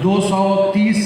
230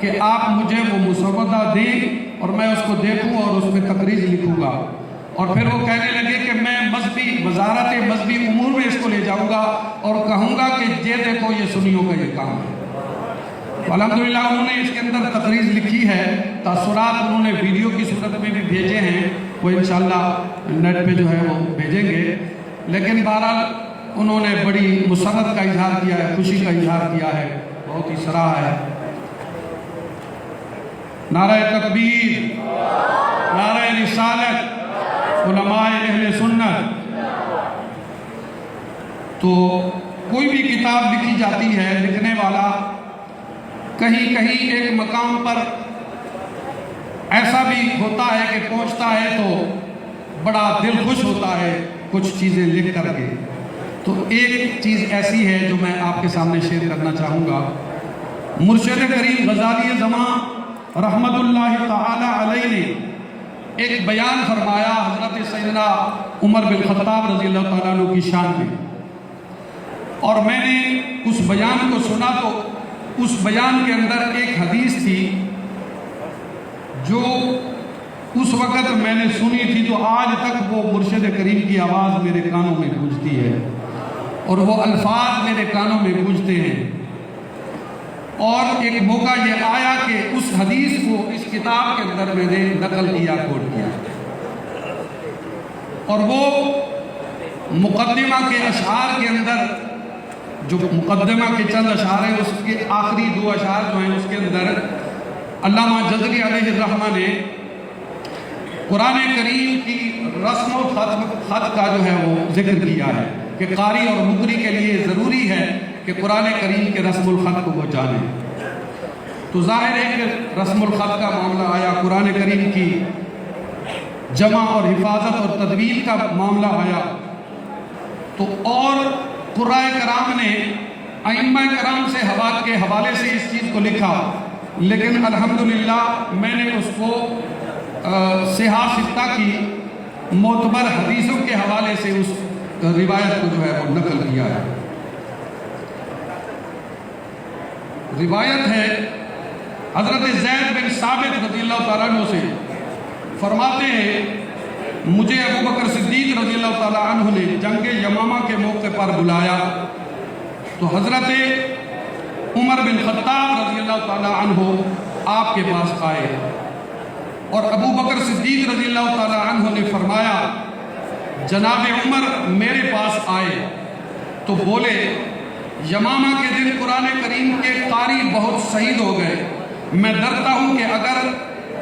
کہ آپ مجھے وہ مسودہ دیں اور میں اس کو دیکھوں اور اس پہ تقریر لکھوں گا۔ اور پھر وہ کہنے لگے کہ میں وزارت مذہبی امور میں اس کو لے جاؤں گا اور کہوں گا کہ یہ دیکھو یہ سنیوں کا یہ کام ہے۔ الحمدللہ انہوں نے اس کے اندر تقریر لکھی ہے، تاثرات انہوں نے ویڈیو کی صورت میں بھی بھیجے ہیں، وہ انشاءاللہ نیٹ پہ جو ہے وہ بھیجیں گے۔ لیکن بہرحال انہوں نے بڑی مسرت کا اظہار کیا ہے، خوشی کا اظہار کیا ہے، بہت ہی سراہا ہے۔ نعرہ تکبیر، نعرہ رسالت، علماء اہل سنت۔ تو کوئی بھی کتاب لکھی جاتی ہے، لکھنے والا کہیں کہیں ایک مقام پر ایسا بھی ہوتا ہے کہ پہنچتا ہے تو بڑا دل خوش ہوتا ہے کچھ چیزیں لکھ کر کے۔ تو ایک چیز ایسی ہے جو میں آپ کے سامنے شیئر کرنا چاہوں گا۔ مرشد کریم غزالی زمان رحمت اللہ تعالی علیہ نے ایک بیان فرمایا حضرت سیدنا عمر بن خطاب رضی اللہ تعالیٰ عنہ کی شان میں، اور میں نے اس بیان کو سنا تو اس بیان کے اندر ایک حدیث تھی جو اس وقت میں نے سنی تھی، جو آج تک وہ مرشد کریم کی آواز میرے کانوں میں گونجتی ہے اور وہ الفاظ میرے کانوں میں گونجتے ہیں۔ اور ایک موقع یہ آیا کہ اس حدیث کو اس کتاب کے اندر میں نے نقل کیا، کوٹ کیا، اور وہ مقدمہ کے اشعار کے اندر، جو مقدمہ کے چند اشعار ہیں اس کے آخری دو اشعار جو ہیں اس کے اندر علامہ جزری علیہ الرحمہ نے قرآن کریم کی رسم و خط کا جو ہے وہ ذکر کیا ہے کہ قاری اور مقری کے لیے ضروری ہے کہ قرآن کریم کے رسم الخط کو وہ جانے۔ تو ظاہر ہے کہ رسم الخط کا معاملہ آیا، قرآن کریم کی جمع اور حفاظت اور تدوین کا معاملہ آیا، تو اور قرآن کرام نے ائمہ کرام سے کے حوالے سے اس چیز کو لکھا، لیکن الحمدللہ میں نے اس کو صحاح ستہ کی معتبر حدیثوں کے حوالے سے اس روایت کو جو ہے وہ نقل کیا ہے۔ روایت ہے حضرت زید بن ثابت رضی اللہ تعالیٰ عنہ سے، فرماتے ہیں مجھے ابو بکر صدیق رضی اللہ تعالیٰ عنہ نے جنگ یمامہ کے موقع پر بلایا، تو حضرت عمر بن خطاب رضی اللہ تعالیٰ عنہ آپ کے پاس آئے، اور ابو بکر صدیق رضی اللہ تعالیٰ عنہ نے فرمایا جناب عمر میرے پاس آئے تو بولے یمامہ کے دن قرآن کریم کے قاری بہت شہید ہو گئے، میں ڈرتا ہوں کہ اگر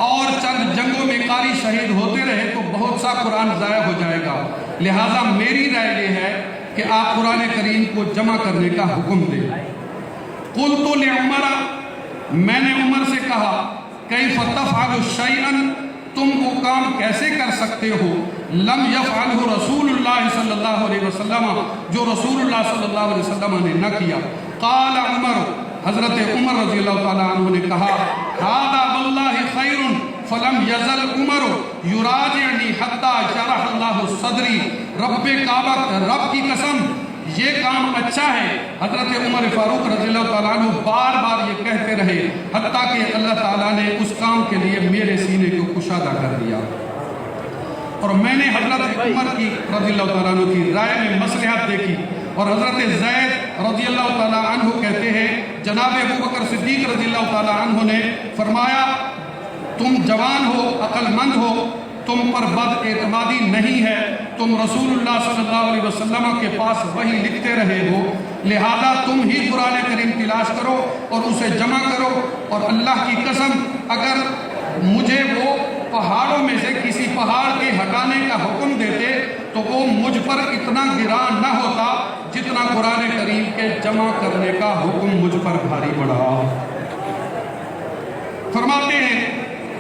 اور چند جنگوں میں قاری شہید ہوتے رہے تو بہت سا قرآن ضائع ہو جائے گا، لہٰذا میری رائے یہ ہے کہ آپ قرآن کریم کو جمع کرنے کا حکم دیں۔ قلت لعمر، میں نے عمر سے کہا کیف تفعل شیئا، تم وہ کام کیسے کر سکتے ہو لم یفعلہ رسول اللہ صلی اللہ علیہ وسلم، جو رسول اللہ صلی اللہ علیہ وسلم نے نہ کیا۔ قال عمر، حضرت عمر رضی اللہ تعالیٰ عنہ نے کہا ھذا واللہ خیر فلم یزل عمر یراجعنی حتی شرح اللہ صدری، رب کعبہ، رب کی قسم یہ کام اچھا ہے۔ حضرت عمر فاروق رضی اللہ تعالیٰ عنہ بار بار یہ کہتے رہے حتیٰ کہ اللہ تعالیٰ نے اس کام کے لیے میرے سینے کو کشادہ کر دیا۔ اور میں نے حضرت عمر کی رضی اللہ تعالیٰ عنہ کی رائے میں مصلحت دیکھی، اور حضرت زید رضی اللہ تعالیٰ عنہ کہتے ہیں جناب ابو بکر صدیق رضی اللہ تعالیٰ عنہ نے فرمایا تم جوان ہو، عقل مند ہو، تم پر بد اعتمادی نہیں ہے، تم رسول اللہ صلی اللہ علیہ وسلم کے پاس وہی لکھتے رہے ہو، لہذا تم ہی قرآن کریم تلاش کرو اور اسے جمع کرو، اور اللہ کی قسم اگر مجھے وہ پہاڑوں میں سے کسی پہاڑ کے ہٹانے کا حکم دیتے تو وہ مجھ پر اتنا گران نہ ہوتا جتنا قرآن کریم کے جمع کرنے کا حکم مجھ پر بھاری پڑا۔ فرماتے ہیں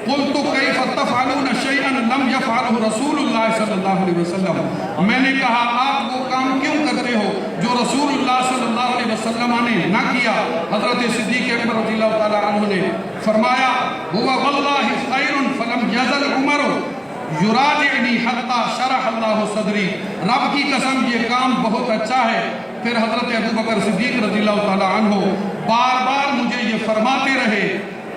قلت کیف تفعلون شیئا لم یفعلہ رسول اللہ صلی اللہ علیہ وسلم، میں نے کہا آپ وہ کام کیوں کرتے ہو جو رسول اللہ صلی اللہ علیہ وسلم نے نہ کیا؟ حضرت صدیق اکبر رضی اللہ تعالیٰ عنہ نے فرمایا ہوا واللہ خیر فلم یزل عمر یراجعنی حتی شرح اللہ صدری، رب کی قسم یہ کام بہت اچھا ہے۔ پھر حضرت ابو بکر صدیق رضی اللہ تعالیٰ عنہ بار بار مجھے یہ فرماتے رہے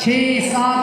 6, 7,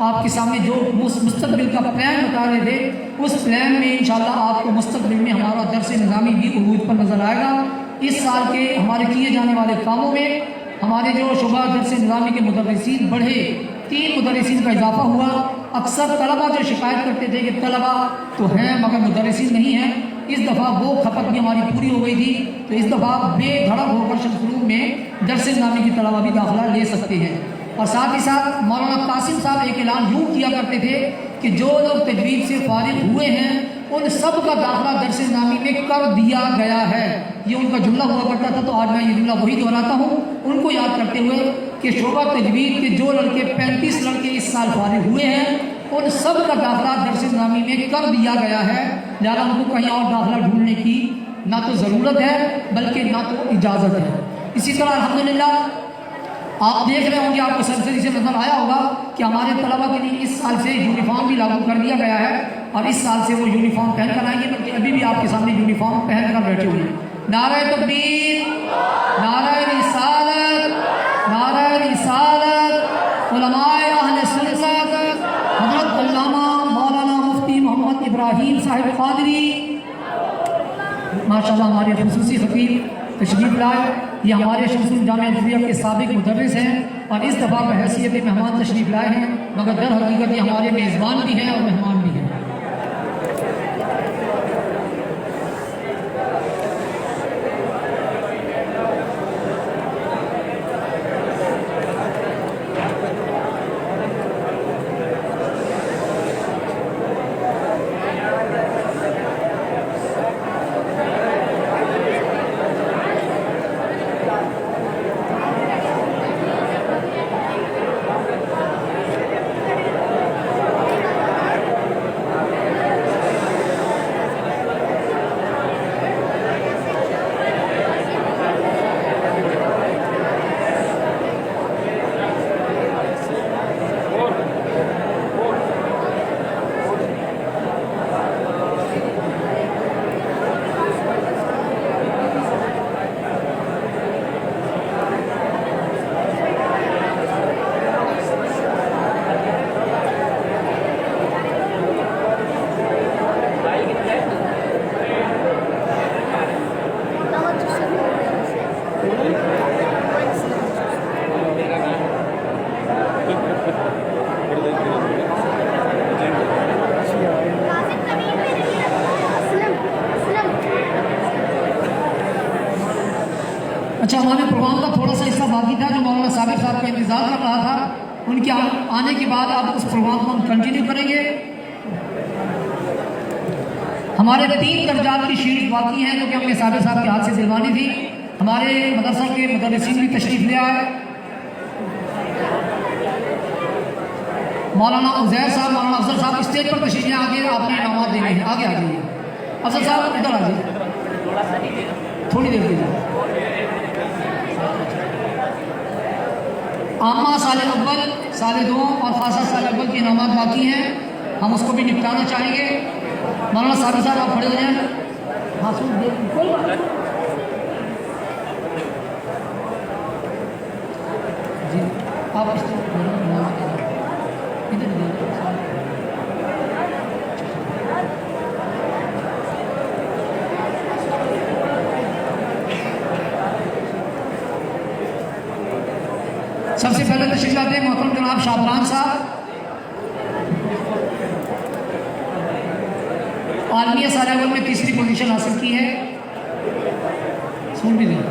آپ کے سامنے جو مستقبل کا پلان بتا رہے تھے، اس پلان میں انشاءاللہ آپ کو مستقبل میں ہمارا درس نظامی بھی عروج پر نظر آئے گا۔ اس سال کے ہمارے کیے جانے والے کاموں میں ہمارے جو شعبہ درس نظامی کے مدرسین بڑھے، 3 مدرسین کا اضافہ ہوا۔ اکثر طلبہ جو شکایت کرتے تھے کہ طلبہ تو ہیں مگر مدرسین نہیں ہیں، اس دفعہ وہ کھپت بھی ہماری پوری ہو گئی تھی، تو اس دفعہ بے دھڑک ہو کر شمس العلوم میں درس نظامی کی طلبہ بھی داخلہ لے سکتے ہیں۔ اور ساتھ ہی ساتھ مولانا قاسم صاحب ایک اعلان یوں کیا کرتے تھے کہ جو لوگ تجوید سے فارغ ہوئے ہیں ان سب کا داخلہ درس نظامی میں کر دیا گیا ہے، یہ ان کا جملہ ہوا کرتا تھا۔ تو آج میں یہ جملہ وہی دہراتا ہوں ان کو یاد کرتے ہوئے کہ شعبہ تجوید کے جو لڑکے 35 لڑکے اس سال فارغ ہوئے ہیں ان سب کا داخلہ درس نظامی میں کر دیا گیا ہے، لہٰذا ان کو کہیں اور داخلہ ڈھونڈنے کی نہ تو ضرورت ہے بلکہ نہ تو اجازت ہے۔ اسی طرح الحمدللہ آپ دیکھ رہے ہوں گے، آپ کو سرسری سے نظر آیا ہوگا کہ ہمارے طلبہ کے لیے اس سال سے یونیفارم بھی لاگو کر دیا گیا ہے، اور اس سال سے وہ یونیفارم پہن کر آئیں گے، بلکہ ابھی بھی آپ کے سامنے یونیفارم پہن کر بیٹھے ہوئے ہیں۔ نعرہ تکبیر، نعرہ رسالت، نعرہ رسالت، علماء اہل سنت حضرت علامہ مولانا مفتی محمد ابراہیم صاحب قادری ماشاءاللہ ہمارے خصوصی خطیب تشریف لائے، یہ ہمارے شمس العلوم جامعہ عزیزیہ کے سابق مدرس ہیں اور اس دفعہ بحیثیت مہمان تشریف لائے ہیں، مگر در حقیقت یہ ہمارے میزبان بھی ہیں اور مہمان بھی ہیں۔ اچھا، ہمارے پروگرام کا تھوڑا سا حصہ باقی تھا جو مولانا ثابت صاحب کا انتظار کر رہا تھا، ان کے آنے کے بعد آپ اس پروگرام کو ہم کنٹینیو کریں گے۔ ہمارے 3 درجات کی شیٹ باقی ہیں جو کہ ہم نے ثابت صاحب کے ہاتھ سے دلوانی تھی۔ ہمارے مدرسہ کے مدرسین بھی تشریف لے آئے، مولانا عزیر صاحب، مولانا افضل صاحب اسٹیج پر تشریف لے آگے آپ نے انعامات دینے ہیں، آگے آ جائیے۔ افضل صاحب ادھر آ جائیے، تھوڑی دیر دیجیے۔ عامہ سال اول، سال دوم اور خاصہ سال اول کے انعامات باقی ہیں، ہم اس کو بھی نپٹانا چاہیں گے۔ مولانا ثابت صاحب آپ کھڑے ہو جائیں۔ ہاں سن جی، آپ اس سب سے پہلے تشریف لاتے ہیں محترم جناب شابران صاحب، عالمیہ سال اول میں تیسری پوزیشن حاصل کی ہے۔ سن بھی دیں۔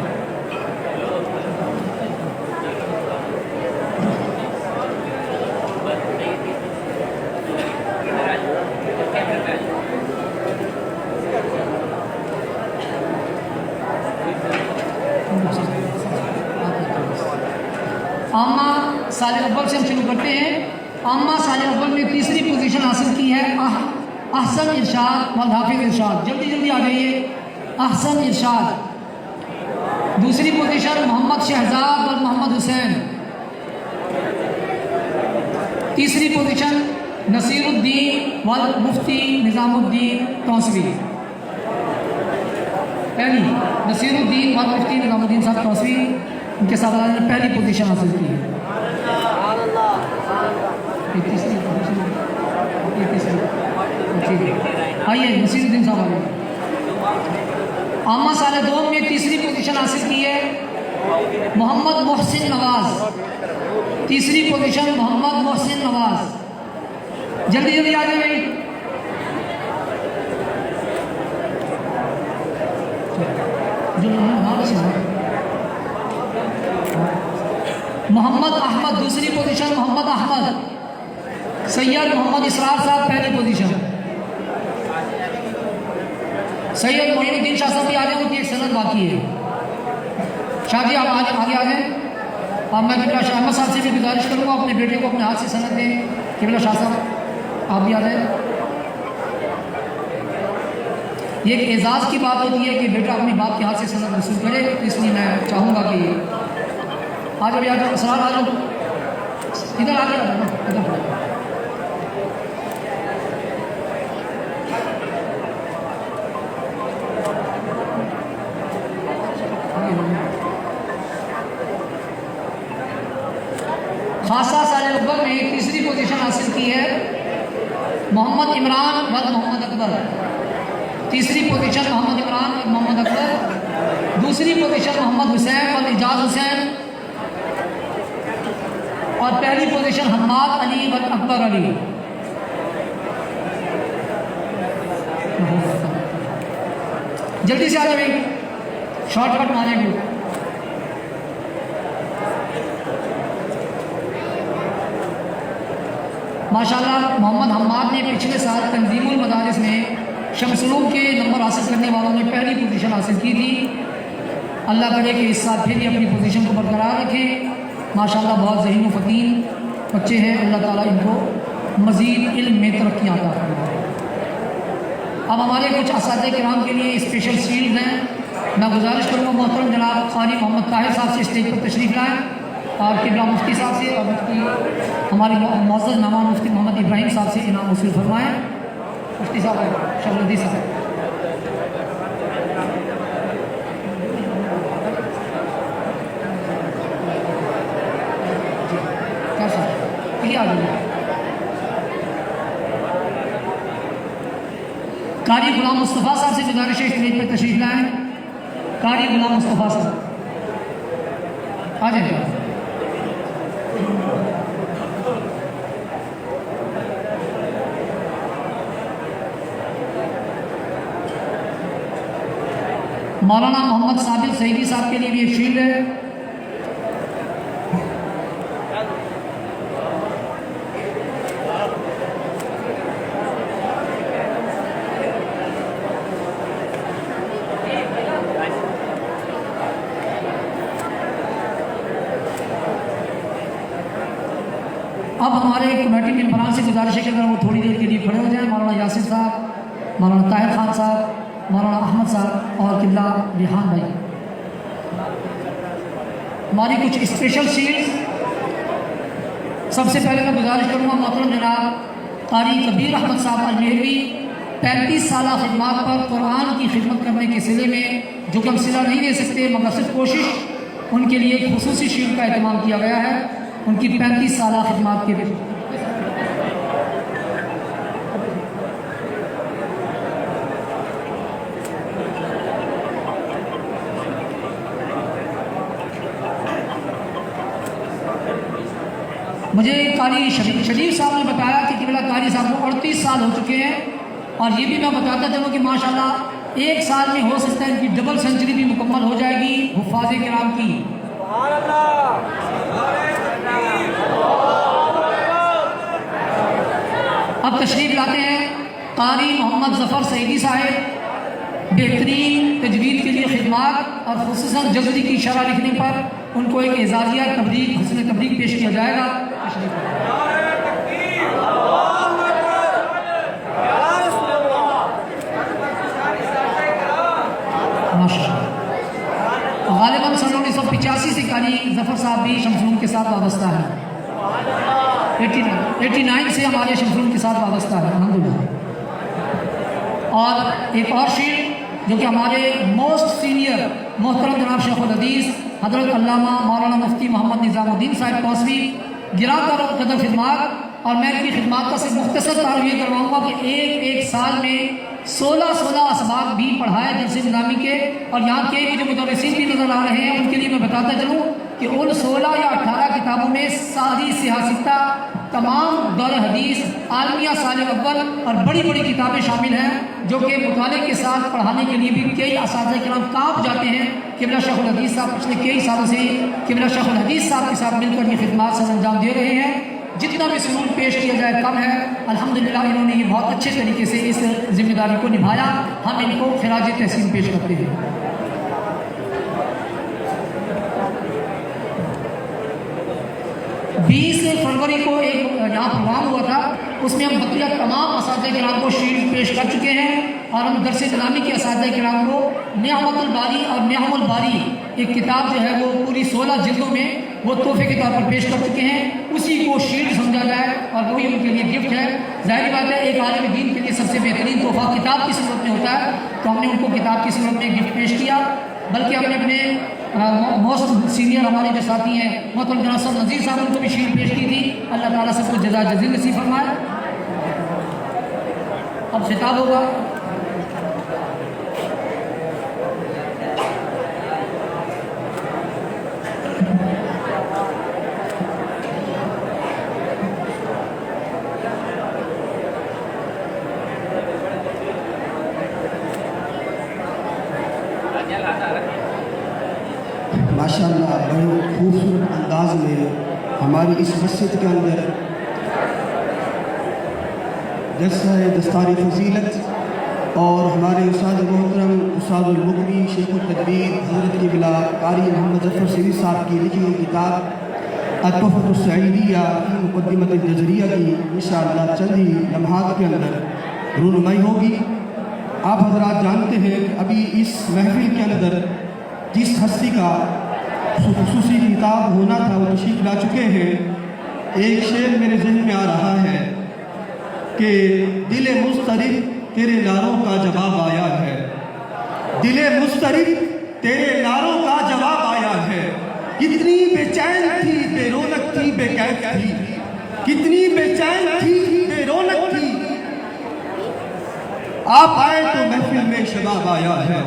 عامہ سال اول سے ہم شروع کرتے ہیں۔ عامہ سال اول میں تیسری پوزیشن حاصل کی ہے احسن ارشاد والحافظ ارشاد، جلدی جلدی آ جائیے۔ احسن ارشاد۔ دوسری پوزیشن محمد شہزاد اور محمد حسین۔ تیسری پوزیشن نصیر الدین والمفتی نظام الدین توسوی۔ پہلی نصیر الدین والمفتی نظام الدین صاحب توسوی، ان کے ساتھ نے پہلی پوزیشن حاصل کی ہے۔ آئیے نصیر الدین صاحب آئیے. عامہ سال دوم میں تیسری پوزیشن حاصل کی ہے محمد محسن نواز. تیسری پوزیشن محمد محسن نواز. جلدی جلدی آ جائیں. محمد احمد دوسری پوزیشن. محمد احمد. سید محمد اسرار صاحب پہلی پوزیشن. سید معین الدین شاہ صاحب بھی آ جائیں, ان کی ایک سند باقی ہے. شاہ جی آپ آگے آ جائیں. اور میں قبلہ شاہ احمد صاحب سے بھی گزارش کروں گا اپنے بیٹے کو اپنے ہاتھ سے سند دیں. قبلہ شاہ صاحب آپ بھی آ جائیں. یہ ایک اعزاز کی بات ہوتی ہے کہ بیٹا اپنے باپ کے ہاتھ سے سند وصول کرے, اس لیے میں چاہوں گا کہ آج ابھی آج اسرار آ جاؤ ادھر آ جاؤ نا ادھر. خاصہ سال اکبر میں تیسری پوزیشن حاصل کی ہے محمد عمران بد محمد اکبر. تیسری پوزیشن محمد عمران بد محمد اکبر. دوسری پوزیشن محمد حسین بد اعجاز حسین. اور پہلی پوزیشن حماد علی بد اکبر علی. جلدی سے آ جائیں, شارٹ کٹ ماریں گے. ماشاءاللہ محمد حماد نے پچھلے سال تنظیم المدارس میں شمس العلوم کے نمبر حاصل کرنے والوں نے پہلی پوزیشن حاصل کی تھی. اللہ کرے کہ اس سال پھر ہی اپنی پوزیشن کو برقرار رکھیں. ماشاءاللہ بہت ذہین و فتین بچے ہیں, اللہ تعالیٰ ان کو مزید علم میں ترقی عطا فرمائے. اب ہمارے کچھ اساتذہ کرام کے لیے اسپیشل شیلڈ ہیں. میں گزارش کروں گا محترم جناب قاری محمد طاہر صاحب سے اسٹیج پر تشریف لائیں اور قبلہ مفتی صاحب سے اور مفتی ہمارے معزز مہمان مفتی محمد ابراہیم صاحب سے انعام وصول فرمائیں. مفتی صاحب شبردی صاحب. کیا صاحب یہ آ جائیے. قاری غلام مصطفیٰ صاحب سے گزارش ہے اسٹیج پہ تشریف لائیں. قاری غلام مصطفیٰ صاحب آ جائیں. مولانا محمد ثابت سعیدی صاحب کے لیے بھی ایک شیلڈ ہے. اب ہمارے کمیٹی ممبران سے گزارش ہے کہ اگر وہ تھوڑی دیر کے لیے کھڑے ہو جائیں. مولانا یاسر صاحب, مولانا طاہر خان صاحب, مولانا احمد صاحب اور قبلہ ریحان بھائی. ہماری کچھ اسپیشل شیلڈ. سب سے پہلے میں گزارش کروں گا محترم جناب قاری کبیر احمد صاحب المہروی 35 سالہ خدمات پر قرآن کی خدمت کرنے کے سلسلے میں, جو کہ ہم صلہ نہیں دے سکتے مگر صرف کوشش, ان کے لیے ایک خصوصی شیلڈ کا اہتمام کیا گیا ہے. ان کی 35 سالہ خدمات کے لیے مجھے قاری شریف صاحب نے بتایا کہ قبلہ قاری صاحب کو 38 سال ہو چکے ہیں. اور یہ بھی میں بتاتا چلوں کہ ماشاءاللہ ایک سال میں ہو سکتا ہے ان کی ڈبل سنچری بھی مکمل ہو جائے گی حفاظ کرام کی. اب تشریف لاتے ہیں قاری محمد ظفر سعیدی صاحب. بہترین تجوید کے لیے خدمات اور خصوصاً جزری کی شرح لکھنے پر ان کو ایک اعزازیہ تبریک حسن تبریک پیش کیا جائے گا. غالباً سن 1985 سے قاری ظفر صاحب بھی شمس العلوم کے ساتھ وابستہ ہے. 89 سے ہمارے شمس العلوم کے ساتھ وابستہ ہے الحمدللہ. اور ایک اور شیلڈ جو کہ ہمارے موسٹ سینئر محترم جناب شیخ الحدیث حضرت علامہ مولانا مفتی محمد نظام الدین صاحب کوسوی گراں قدر خدمات اور میں ان کی خدمات کا صرف مختصر تعارف یہ کرواؤں گا کہ ایک سال میں 16 اسباق بھی پڑھائے درس نظامی کے، اور یہاں کے جو مدرسین بھی نظر آ رہے ہیں ان کے لیے میں بتاتا چلوں کہ ان 16 یا 18 کتابوں میں ساری سیاستہ، تمام دور حدیث، عالمیہ سال اول اور بڑی بڑی کتابیں شامل ہیں، جو کہ مطالعے کے ساتھ پڑھانے کے لیے بھی کئی اساتذہ کرام کانپ جاتے ہیں۔ قبلہ شیخ الحدیث صاحب پچھلے کئی سالوں سے قبلہ شیخ الحدیث صاحب کے ساتھ مل کر یہ خدمات سر انجام دے رہے ہیں۔ جتنا بھی سلوک پیش کیا جائے کم ہے، الحمدللہ انہوں نے یہ بہت اچھے طریقے سے اس ذمہ داری کو نبھایا، ہم ان کو خراج تحسین پیش کرتے ہیں۔ 20 فروری کو ایک یہاں پروگرام ہوا تھا، اس میں ہم بقیہ تمام اساتذہ کرام کو شیلڈ پیش کر چکے ہیں، اور ہم درس نظامی کے اساتذہ کرام کو نعمت الباری اور نعم الباری ایک کتاب جو ہے وہ پوری 16 جلدوں میں وہ تحفے کے طور پر پیش کر چکے ہیں، اسی کو شیلڈ سمجھا جائے اور وہی ان کے لیے گفٹ ہے۔ ظاہری بات ہے ایک عالم دین کے لیے سب سے بہترین تحفہ کتاب کی صورت میں ہوتا ہے، تو ہم نے ان کو کتاب کی صورت میں گفٹ پیش کیا، بلکہ ہم نے اپنے موسٹ سینئر ہمارے جو ساتھی ہیں محترم جناب صاحب نذیر صاحب ان کو بھی شیلڈ پیش کی تھی۔ اللہ تعالیٰ سب کو جزا جزیل نصیب فرمائے۔ اب خطاب ہوگا ماشاءاللہ بڑے خوبصورت انداز میں ہماری اس مسجد کے اندر جلسہ دستار فضیلت اور ہمارے استاد محترم استاد المغنی شیخ التدبیر حضرت قبلہ قاری محمد ظفر سیدی صاحب کی لکھی ہوئی کتاب التحفۃ السعیدیہ فی مقدمۃ الجزریہ کی انشاءاللہ چند ہی لمحات کے اندر رونمائی ہوگی۔ آپ حضرات جانتے ہیں کہ ابھی اس محفل کے اندر جس ہستی کا خصوصی خطاب ہونا تھا وہ تشریف لا چکے ہیں۔ ایک شعر میرے ذہن میں آ رہا ہے کہ دل مضطرب تیرے نعروں کا جواب آیا ہے، دل مضطرب تیرے نعروں کا جواب آیا ہے، کتنی بے چین تھی بے رونق تھی بے کیف تھی، کتنی بے چین تھی بے رونق تھی، آپ آئے تو محفل میں شباب آیا ہے،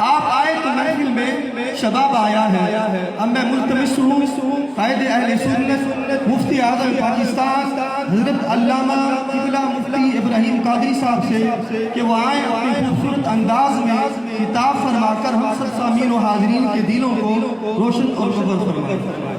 آپ آئے تو محفل میں شباب آیا ہے۔ اب میں ملتمس ہوں قائد اہل سنت مفتی اعظم پاکستان حضرت علامہ قبلہ مفتی ابراہیم قادری صاحب سے کہ وہ آئیں اپنے خوبصورت انداز میں خطاب فرما کر ہم سب سامعین و حاضرین کے دلوں کو روشن اور منور فرمائیں۔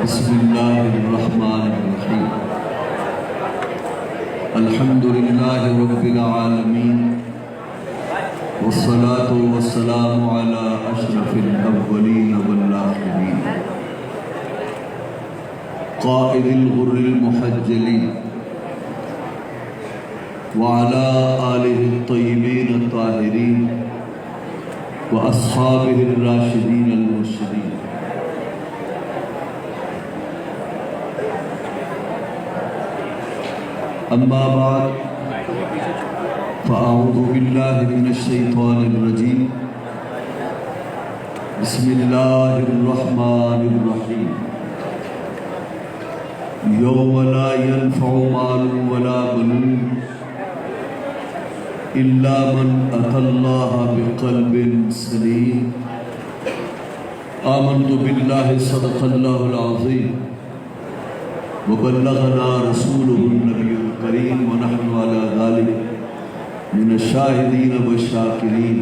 بسم اللہ الرحمن الرحیم الحمدللہ رب العالمین والصلاة والسلام علی اشرف الاولین والآخرین قائد الغر المحجلین وعلى آلہ الطیبین الطاہرین واصحابہ الراشدین المرشدین۔ اما بعد فاعوذ باللہ من الشیطان الرجیم بسم اللہ الرحمن الرحیم یوم لا ينفع مال ولا بنون الا من اتى اللہ بقلب سلیم آمنت بالله صدق الله العظيم وبلغنا رسوله النبي الكريم ونحن على ذلك من الشاهدين والشاكرين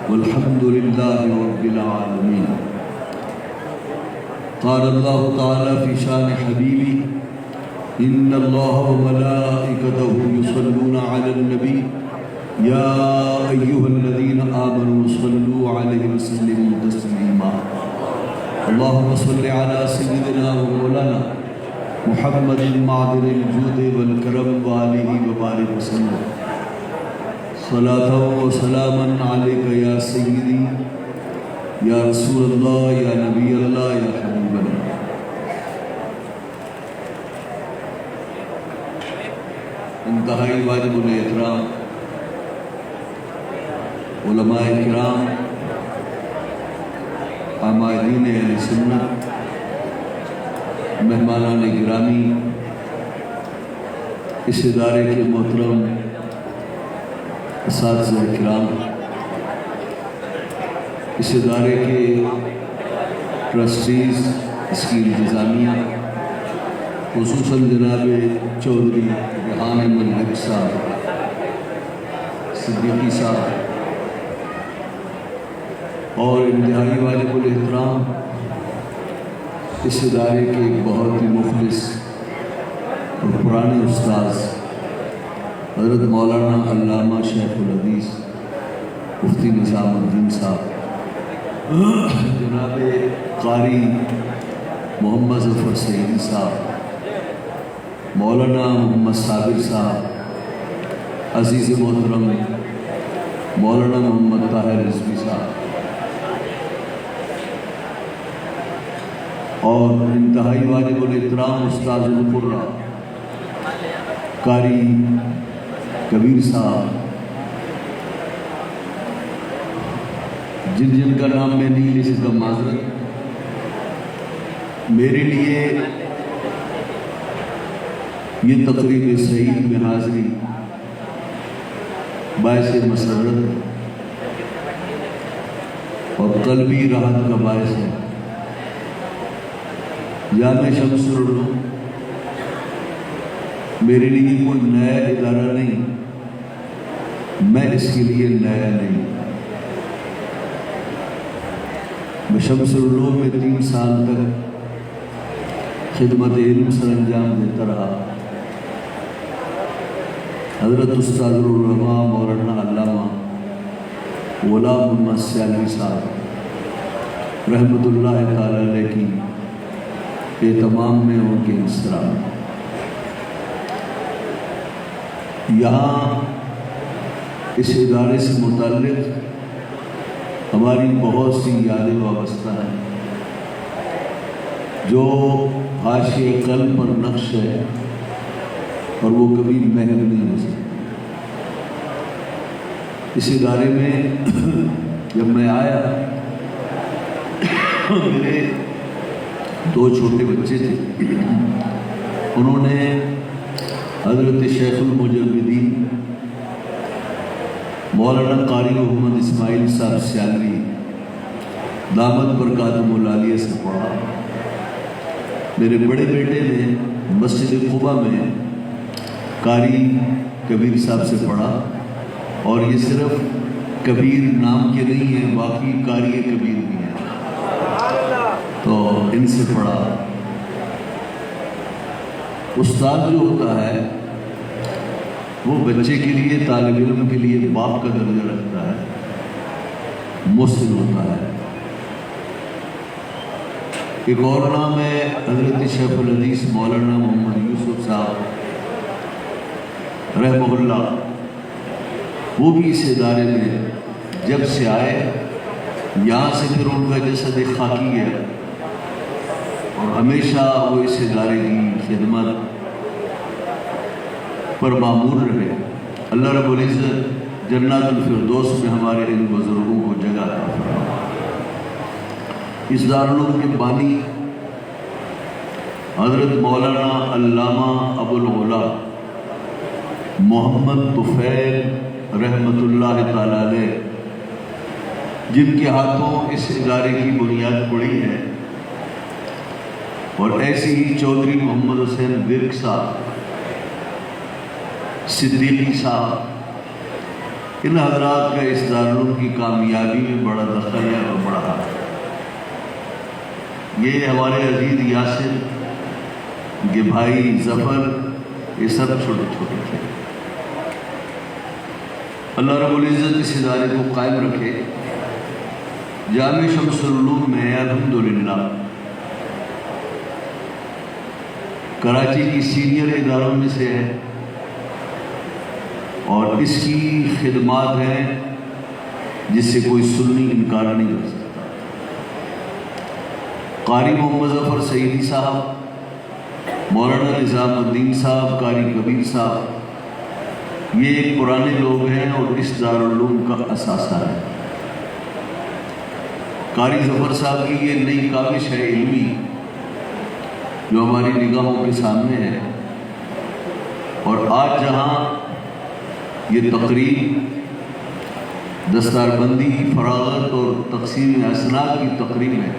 والحمد لله رب العالمين. قال الله تعالى في شان حبيبي إن الله وملائكته يصلون على النبي يا أيها الذين آمنوا صلوا عليه وسلموا تسليما. اللهم صل على سيدنا ومولانا محمد معدن الجود والكرم وآله وبارك وسلم صلاة وسلاما عليك يا سيدي یا رسول اللہ یا نبی اللہ یا حبیب اللہ. انتہائی واجب الاحترام علماء کرام، عامدین اہل سنت، مہمانان گرامی، اس ادارے کے محترم اساتذہ کرام، اس ادارے کے ٹرسٹیز، اس کی انتظامیہ، خصوصاً جناب چودھری ریحان احمد حق صاحب، صدیقی صاحب، اور انتہائی واجب الاحترام اس ادارے کے ایک بہت ہی مخلص اور پرانے استاذ حضرت مولانا علامہ شیخ الحدیث مفتی نظام الدین صاحب، جناب قاری محمد ظفر سعیدی صاحب، مولانا محمد صابر صاحب، عزیز محترم مولانا محمد طاہر رضوی صاحب، اور انتہائی واجب الاحترام استاذ القرہ قاری کبیر صاحب، جن جن کا نام میں نہیں لے سکتا معذرت. میرے لیے یہ تقریب سعید میں حاضری باعث مسرت اور قلبی راحت کا باعث ہے. جامع شمس العلوم میرے لیے کوئی نیا ادارہ نہیں، میں اس کے لیے نیا نہیں. میں شمس العلوم میں 3 سال تک خدمت علم سر انجام دیتا رہا. حضرت استاد العلماء مولانا علامہ غلام محمد سیالوی صاحب رحمۃ اللہ تعالی علیہ کی اہتمام میں ان کے انصراف یہاں اس ادارے سے متعلق ہماری بہت سی یادیں وابستہ ہیں جو حاشیۂ قلب پر نقش ہے اور وہ کبھی محو نہیں ہو سکتی. اس ادارے میں جب میں آیا میرے 2 چھوٹے بچے تھے. انہوں نے حضرت شیخ المجددین مولانا قاری محمد اسماعیل صاحب سیالوی دامت برکاتہم العالیہ سے پڑھا. میرے بڑے بیٹے نے مسجد قباء میں قاری کبیر صاحب سے پڑھا، اور یہ صرف کبیر نام کے نہیں ہیں، باقی قاری کبیر بھی ہیں، تو ان سے پڑھا. استاد جو ہوتا ہے وہ بچے کے لیے، طالب علم کے لیے باپ کا درجہ رکھتا ہے، محسن ہوتا ہے. ایک اور نام ہے حضرت شیخ الحدیث مولانا محمد یوسف صاحب رحمہ اللہ. وہ بھی اس ادارے میں جب سے آئے، یہاں سے پھر ان کا جسد خاکی ہے، اور ہمیشہ وہ اس ادارے کی خدمت پر معمور رہے. اللہ رب العزت جنات الفردوس میں ہمارے ان بزرگوں کو جگہ عطا فرمائے. اس دارالعلوم کے بانی حضرت مولانا علامہ ابو العلا محمد طفیل رحمۃ اللہ تعالی علیہ جن کے ہاتھوں اس ادارے کی بنیاد پڑی ہے، اور ایسے ہی چودھری محمد حسین ورک صاحب، صدیقی صاحب، ان حضرات کا اس دارالعلوم کی کامیابی میں بڑا دخل ہے اور بڑا ہاتھ ہے۔ یہ ہمارے عزیز یاسر کے بھائی ظفر، یہ سب چھوٹے چھوٹے تھے۔ اللہ رب العزت اس ادارے کو قائم رکھے۔ جامع شمس العلوم میں الحمدللہ کراچی کی سینئر اداروں میں سے ہے، اور اس کی خدمات ہیں جس سے کوئی سنی انکار نہیں کر سکتا۔ قاری محمد ظفر سعیدی صاحب، مولانا نظام الدین صاحب، قاری کبیر صاحب، یہ ایک پرانے لوگ ہیں اور اس دارالعلوم کا اثاثہ ہے۔ قاری ظفر صاحب کی یہ نئی کاوش ہے علمی جو ہماری نگاہوں کے سامنے ہے، اور آج جہاں یہ تقریب دستار بندی، فراغت اور تقسیم اسناد کی تقریب ہے،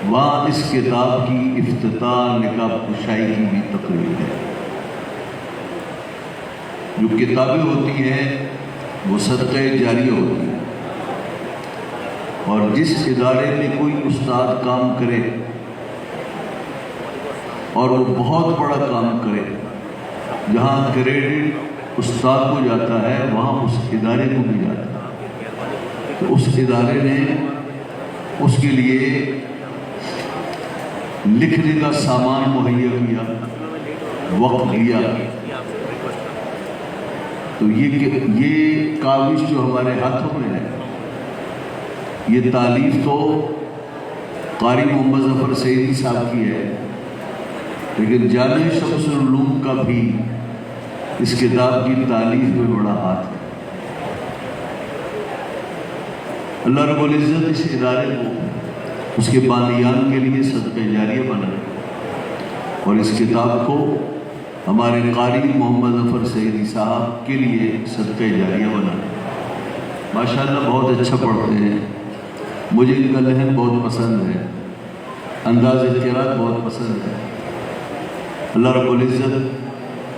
وہاں اس کتاب کی افتتاح نقاب کشائی کی بھی تقریب ہے۔ جو کتابیں ہوتی ہیں وہ صدقہ جاریہ ہوتی ہیں، اور جس ادارے میں کوئی استاد کام کرے اور وہ بہت بڑا کام کرے، جہاں کریڈٹ استاد کو جاتا ہے وہاں اس ادارے کو بھی جاتا ہے۔ تو اس ادارے نے اس کے لیے لکھنے کا سامان مہیا کیا، وقت دیا۔ تو یہ کاوش جو ہمارے ہاتھوں میں ہے، یہ تالیف تو قاری محمد ظفر سعیدی صاحب کی ہے، لیکن جامع شمس العلوم کا بھی اس کتاب کی تالیف میں بڑا ہاتھ ہے۔ اللہ رب العزت اس ادارے کو اس کے بانیان کے لیے صدقہ جاریہ بنائے، اور اس کتاب کو ہمارے قاری محمد ظفر سعیدی صاحب کے لیے صدقہ جاریہ بنائے۔ ماشاءاللہ بہت اچھا پڑھتے ہیں، مجھے ان کا لہن بہت پسند ہے، انداز قرات بہت پسند ہے۔ اللہ رب العزت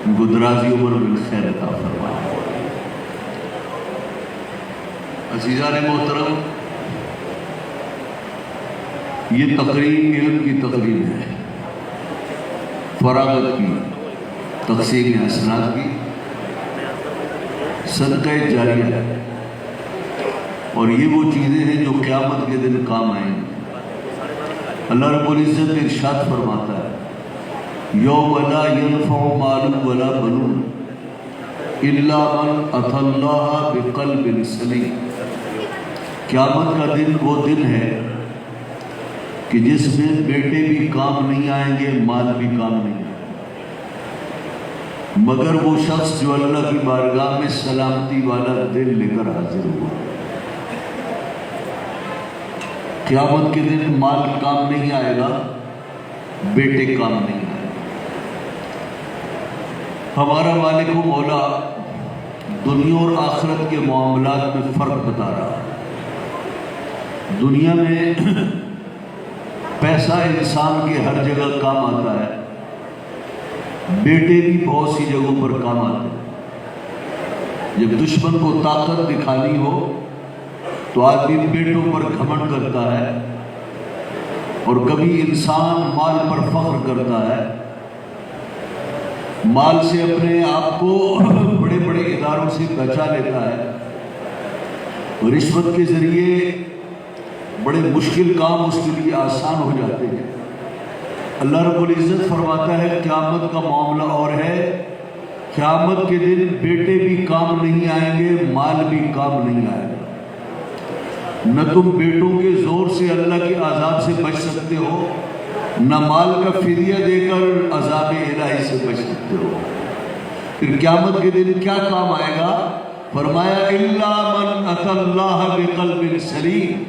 ان کو درازی عمر بالخیر عطا فرمائے۔ عزیزان محترم، یہ تقریب علم کی تقریب ہے، فراغت کی، تقسیم اسناد کی، صدقہ جاریہ ہے، اور یہ وہ چیزیں ہیں جو قیامت کے دن کام آئیں گی۔ اللہ رب العزت ارشاد فرماتا ہے، یوم لا ينفع مال ولا بنون الا من اتى اللہ بقلب سلیم۔ قیامت کا دن وہ دن ہے کہ جس میں بیٹے بھی کام نہیں آئیں گے، مال بھی کام نہیں آئیں گے، مگر وہ شخص جو اللہ کی بارگاہ میں سلامتی والا دل لے کر حاضر ہوا۔ قیامت کے دن مال کام نہیں آئے گا، بیٹے کام نہیں آئے گا۔ ہمارا مالک و مولا دنیا اور آخرت کے معاملات میں فرق بتا رہا ہے۔ دنیا میں پیسہ انسان کے ہر جگہ کام آتا ہے، بیٹے بھی بہت سی جگہوں پر کام آتے ہیں۔ جب دشمن کو طاقت دکھانی ہو تو آدمی بیٹوں پر گھمنڈ کرتا ہے، اور کبھی انسان مال پر فخر کرتا ہے، مال سے اپنے آپ کو بڑے بڑے اداروں سے بچا لیتا ہے، رشوت کے ذریعے بڑے مشکل کام اس کے لیے آسان ہو جاتے ہیں۔ اللہ رب العزت فرماتا ہے قیامت کا معاملہ اور ہے، قیامت کے دن بیٹے بھی کام نہیں آئیں گے، مال بھی کام نہیں آئے گا۔ نہ تم بیٹوں کے زور سے اللہ کے عذاب سے بچ سکتے ہو، نہ مال کا فدیہ دے کر عذاب الہی سے بچ سکتے ہو۔ پھر قیامت کے دن کیا کام آئے گا؟ فرمایا الا من اتى اللہ بقلب سلیم،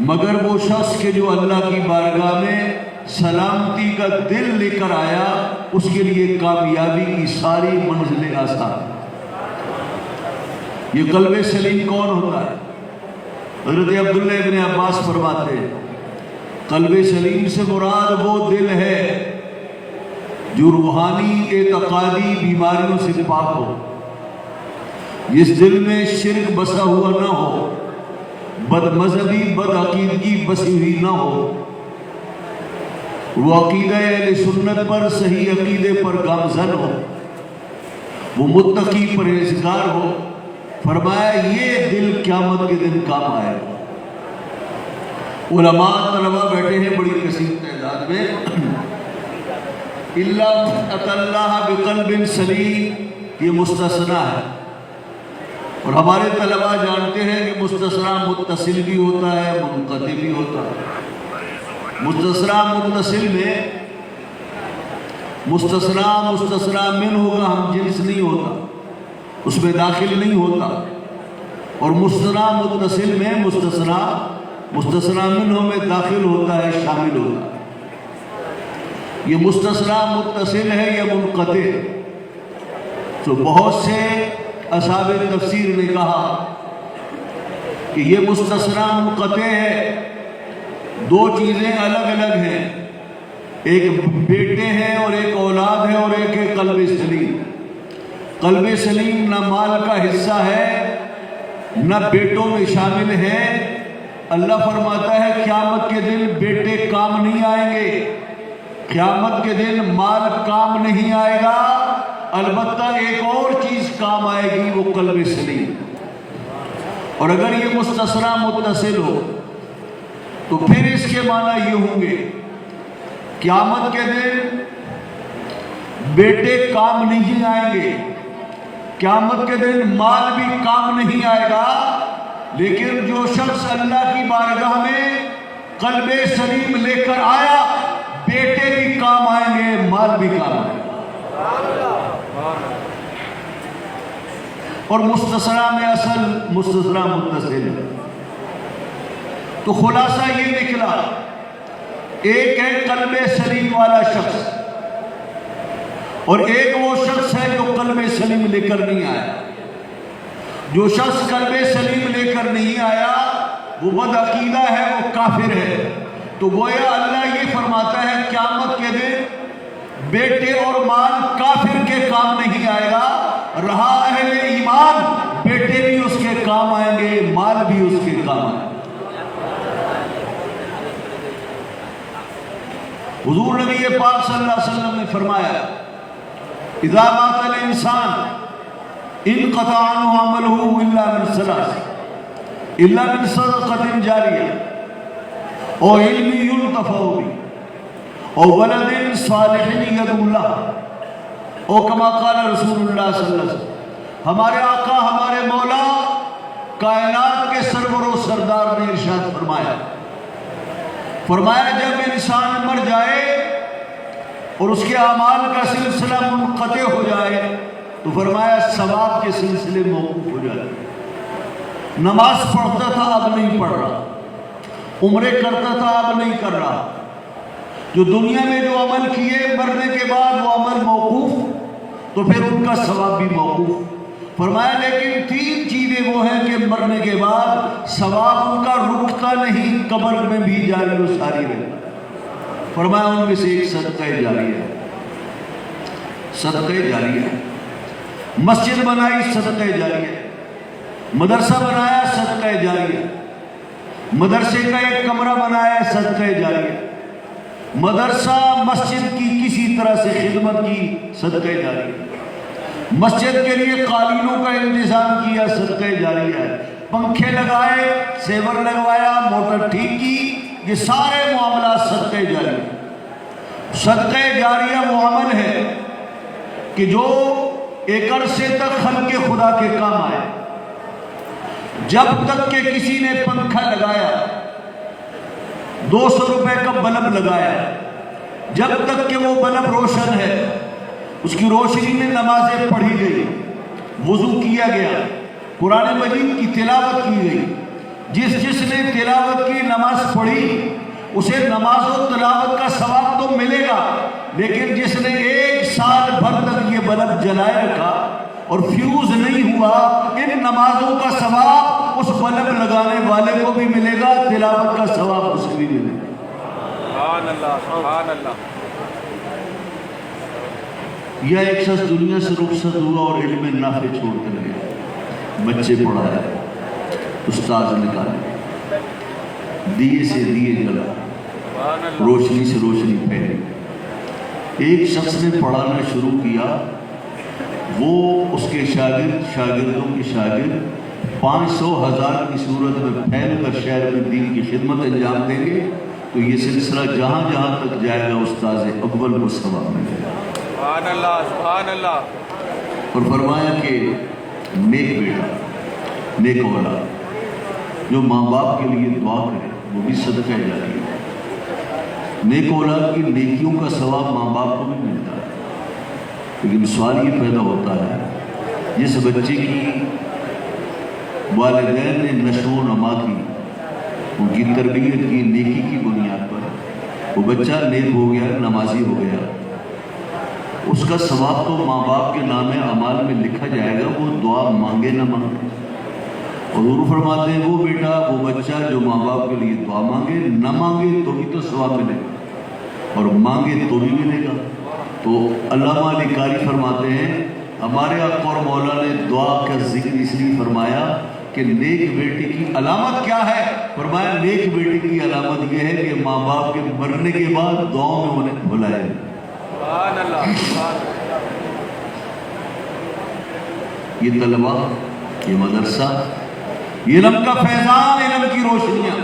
مگر وہ شخص کے جو اللہ کی بارگاہ میں سلامتی کا دل لے کر آیا، اس کے لیے کامیابی کی ساری منزلیں آسان۔ یہ قلب سلیم کون ہوتا ہے؟ حضرت عبداللہ ابن عباس فرماتے ہیں قلب سلیم سے مراد وہ دل ہے جو روحانی اعتقادی بیماریوں سے پاک ہو، جس دل میں شرک بسا ہوا نہ ہو، بد مذہبی بد عقیدگی بسی ہوئی نہ ہو، وہ عقیدہ اہل سنت پر صحیح عقیدے پر گامزن ہو، وہ متقی پرہیزگار ہو۔ فرمایا یہ دل قیامت کے دن کام آئے گا۔ علماء طلباء بیٹھے ہیں بڑی کثیر تعداد میں، الا اتى اللہ بقلب سلیم، یہ مستثنیٰ ہے، اور ہمارے طلباء جانتے ہیں کہ مستثنیٰ متصل بھی ہوتا ہے، منقطع بھی ہوتا ہے۔ مستثنیٰ متصل میں مستثنیٰ من ہوگا، ہم جنس نہیں ہوتا، اس میں داخل نہیں ہوتا، اور مستثنیٰ متصل میں مستثنیٰ منہ میں داخل ہوتا ہے، شامل ہوتا ہے۔ یہ مستثنیٰ متصل ہے یا منقطع؟ تو بہت سے اصحاب تفسیر نے کہا کہ یہ مستثنیٰ منقطع ہے، دو چیزیں الگ الگ ہیں، ایک بیٹے ہیں اور ایک اولاد ہے، اور ایک ہے قلب سلیم۔ قلب سلیم نہ مال کا حصہ ہے نہ بیٹوں میں شامل ہے۔ اللہ فرماتا ہے قیامت کے دن بیٹے کام نہیں آئیں گے، قیامت کے دن مال کام نہیں آئے گا، البتہ ایک اور چیز کام آئے گی، وہ قلب سلیم۔ اور اگر یہ مستثنیٰ متصل ہو تو پھر اس کے معنی یہ ہوں گے قیامت کے دن بیٹے کام نہیں آئیں گے، قیامت کے دن مال بھی کام نہیں آئے گا، لیکن جو شخص اللہ کی بارگاہ میں قلب سلیم لے کر آیا، بیٹے بھی کام آئیں گے، مال بھی کام آئے گا۔ اور مستثنیٰ میں اصل مستثنیٰ متصل ہے۔ تو خلاصہ یہ نکلا، ایک ہے قلب سلیم والا شخص، اور ایک وہ شخص ہے جو قلب سلیم لے کر نہیں آیا۔ جو شخص قلب سلیم لے کر نہیں آیا وہ بد عقیدہ ہے، وہ کافر ہے۔ تو گویا اللہ یہ فرماتا ہے قیامت کے دن بیٹے اور مال کافر کے کام نہیں آئے گا، رہا اہل ایمان، بیٹے بھی اس کے کام آئیں گے، مال بھی اس کے کام آئیں گے۔ حضور نبی پاک صلی اللہ علیہ وسلم نے فرمایا اذا مات الانسان انقطع عنه عمله الا من ثلاث، الا من صدقة جاریہ او علم ينتفع به او ولد صالح يدعو له او کما قال رسول اللہ صلی اللہ علیہ وسلم۔ ہمارے آقا ہمارے مولا کائنات کے سرور و سردار نے ارشاد فرمایا جب انسان مر جائے اور اس کے اعمال کا سلسلہ منقطع ہو جائے تو فرمایا ثواب کے سلسلے موقوف ہو جائے۔ نماز پڑھتا تھا اب نہیں پڑھ رہا، عمرے کرتا تھا اب نہیں کر رہا، جو دنیا میں جو عمل کیے مرنے کے بعد وہ عمل موقوف، تو پھر ان کا ثواب بھی موقوف۔ فرمایا لیکن تین چیزیں وہ ہیں کہ مرنے کے بعد ثواب ان کا رکتا نہیں، قبر میں بھی جاری و ساری رہتا۔ فرمایا ان میں سے ایک صدقہ جاریہ ہے، صدقہ جاریہ، مسجد بنائی صدقہ جاریہ، مدرسہ بنایا صدقہ جاریہ، مدرسے کا ایک کمرہ بنایا صدقہ جاریہ، مدرسہ مسجد کی کسی طرح سے خدمت کی صدقہ جاریہ، مسجد کے لیے قالینوں کا انتظام کیا صدقہ جاریہ ہے، پنکھے لگائے، سیور لگوایا، موٹر ٹھیک کی، یہ سارے معاملات صدقہ جاریہ۔ صدقہ جاریہ وہ عمل ہے کہ جو ایک عرصے تک خلق خدا کے کام آئے، جب تک کہ کسی نے پنکھا لگایا، 200 روپے کا بلب لگایا، جب تک کہ وہ بلب روشن ہے، اس کی روشنی میں نمازیں پڑھی گئی، وضو کیا گیا، قرآن مجید کی تلاوت کی گئی، جس نے تلاوت کی نماز پڑھی اسے نماز و تلاوت کا ثواب تو ملے گا، لیکن جس نے 1 سال بھر تک یہ بلب جلائے رکھا اور فیوز نہیں ہوا، ان نمازوں کا ثواب اس بلب لگانے والے کو بھی ملے گا، تلاوت کا ثواب اسے بھی ملے گا۔ سبحان اللہ، سبحان اللہ۔ یا ایک شخص دنیا سے رخصت ہوا اور علم نافع چھوڑ کر گیا، بچے پڑھایا، استاد نکالے، دیے سے دیے جلا، روشنی سے روشنی پھیلی۔ ایک شخص نے پڑھانا شروع کیا، وہ اس کے شاگردوں کے شاگرد 500,000 کی صورت میں پھیل کر شہر میں دین کی خدمت انجام دیں گے، تو یہ سلسلہ جہاں جہاں تک جائے گا استاذ اکبر کو ثواب ملے گا۔ سبحان اللہ، سبحان اللہ۔ اور فرمایا کہ نیک بیٹا، نیک اولاد جو ماں باپ کے لیے دعا کرے وہ بھی صدقہ جاریہ ہے۔ نیک اولاد کی نیکیوں کا ثواب ماں باپ کو بھی ملتا ہے، لیکن سوال یہ پیدا ہوتا ہے جس بچے کی والدین نے نشو و نما کی، ان کی تربیت کی نیکی کی بنیاد پر، وہ بچہ نیک ہو گیا، نمازی ہو گیا، اس کا ثواب تو ماں باپ کے نام اعمال میں لکھا جائے گا، وہ دعا مانگے نہ مانگے۔ حضور فرماتے ہیں وہ بیٹا، وہ بچہ جو ماں باپ کے لیے دعا مانگے، نہ مانگے تو بھی تو ثواب ملے گا، اور مانگے تو بھی ملے گا۔ تو علامہ علی قاری فرماتے ہیں ہمارے آقا اور مولا نے دعا کا ذکر اس لیے فرمایا کہ نیک بیٹے کی علامت کیا ہے؟ فرمایا نیک بیٹے کی علامت یہ ہے کہ ماں باپ کے مرنے کے بعد دعاؤں میں انہیں بھلائے۔ سبحان اللہ، سبحان اللہ۔ یہ طلبہ، یہ مدرسہ، یہ علم کا فیضان، علم کی روشنیاں،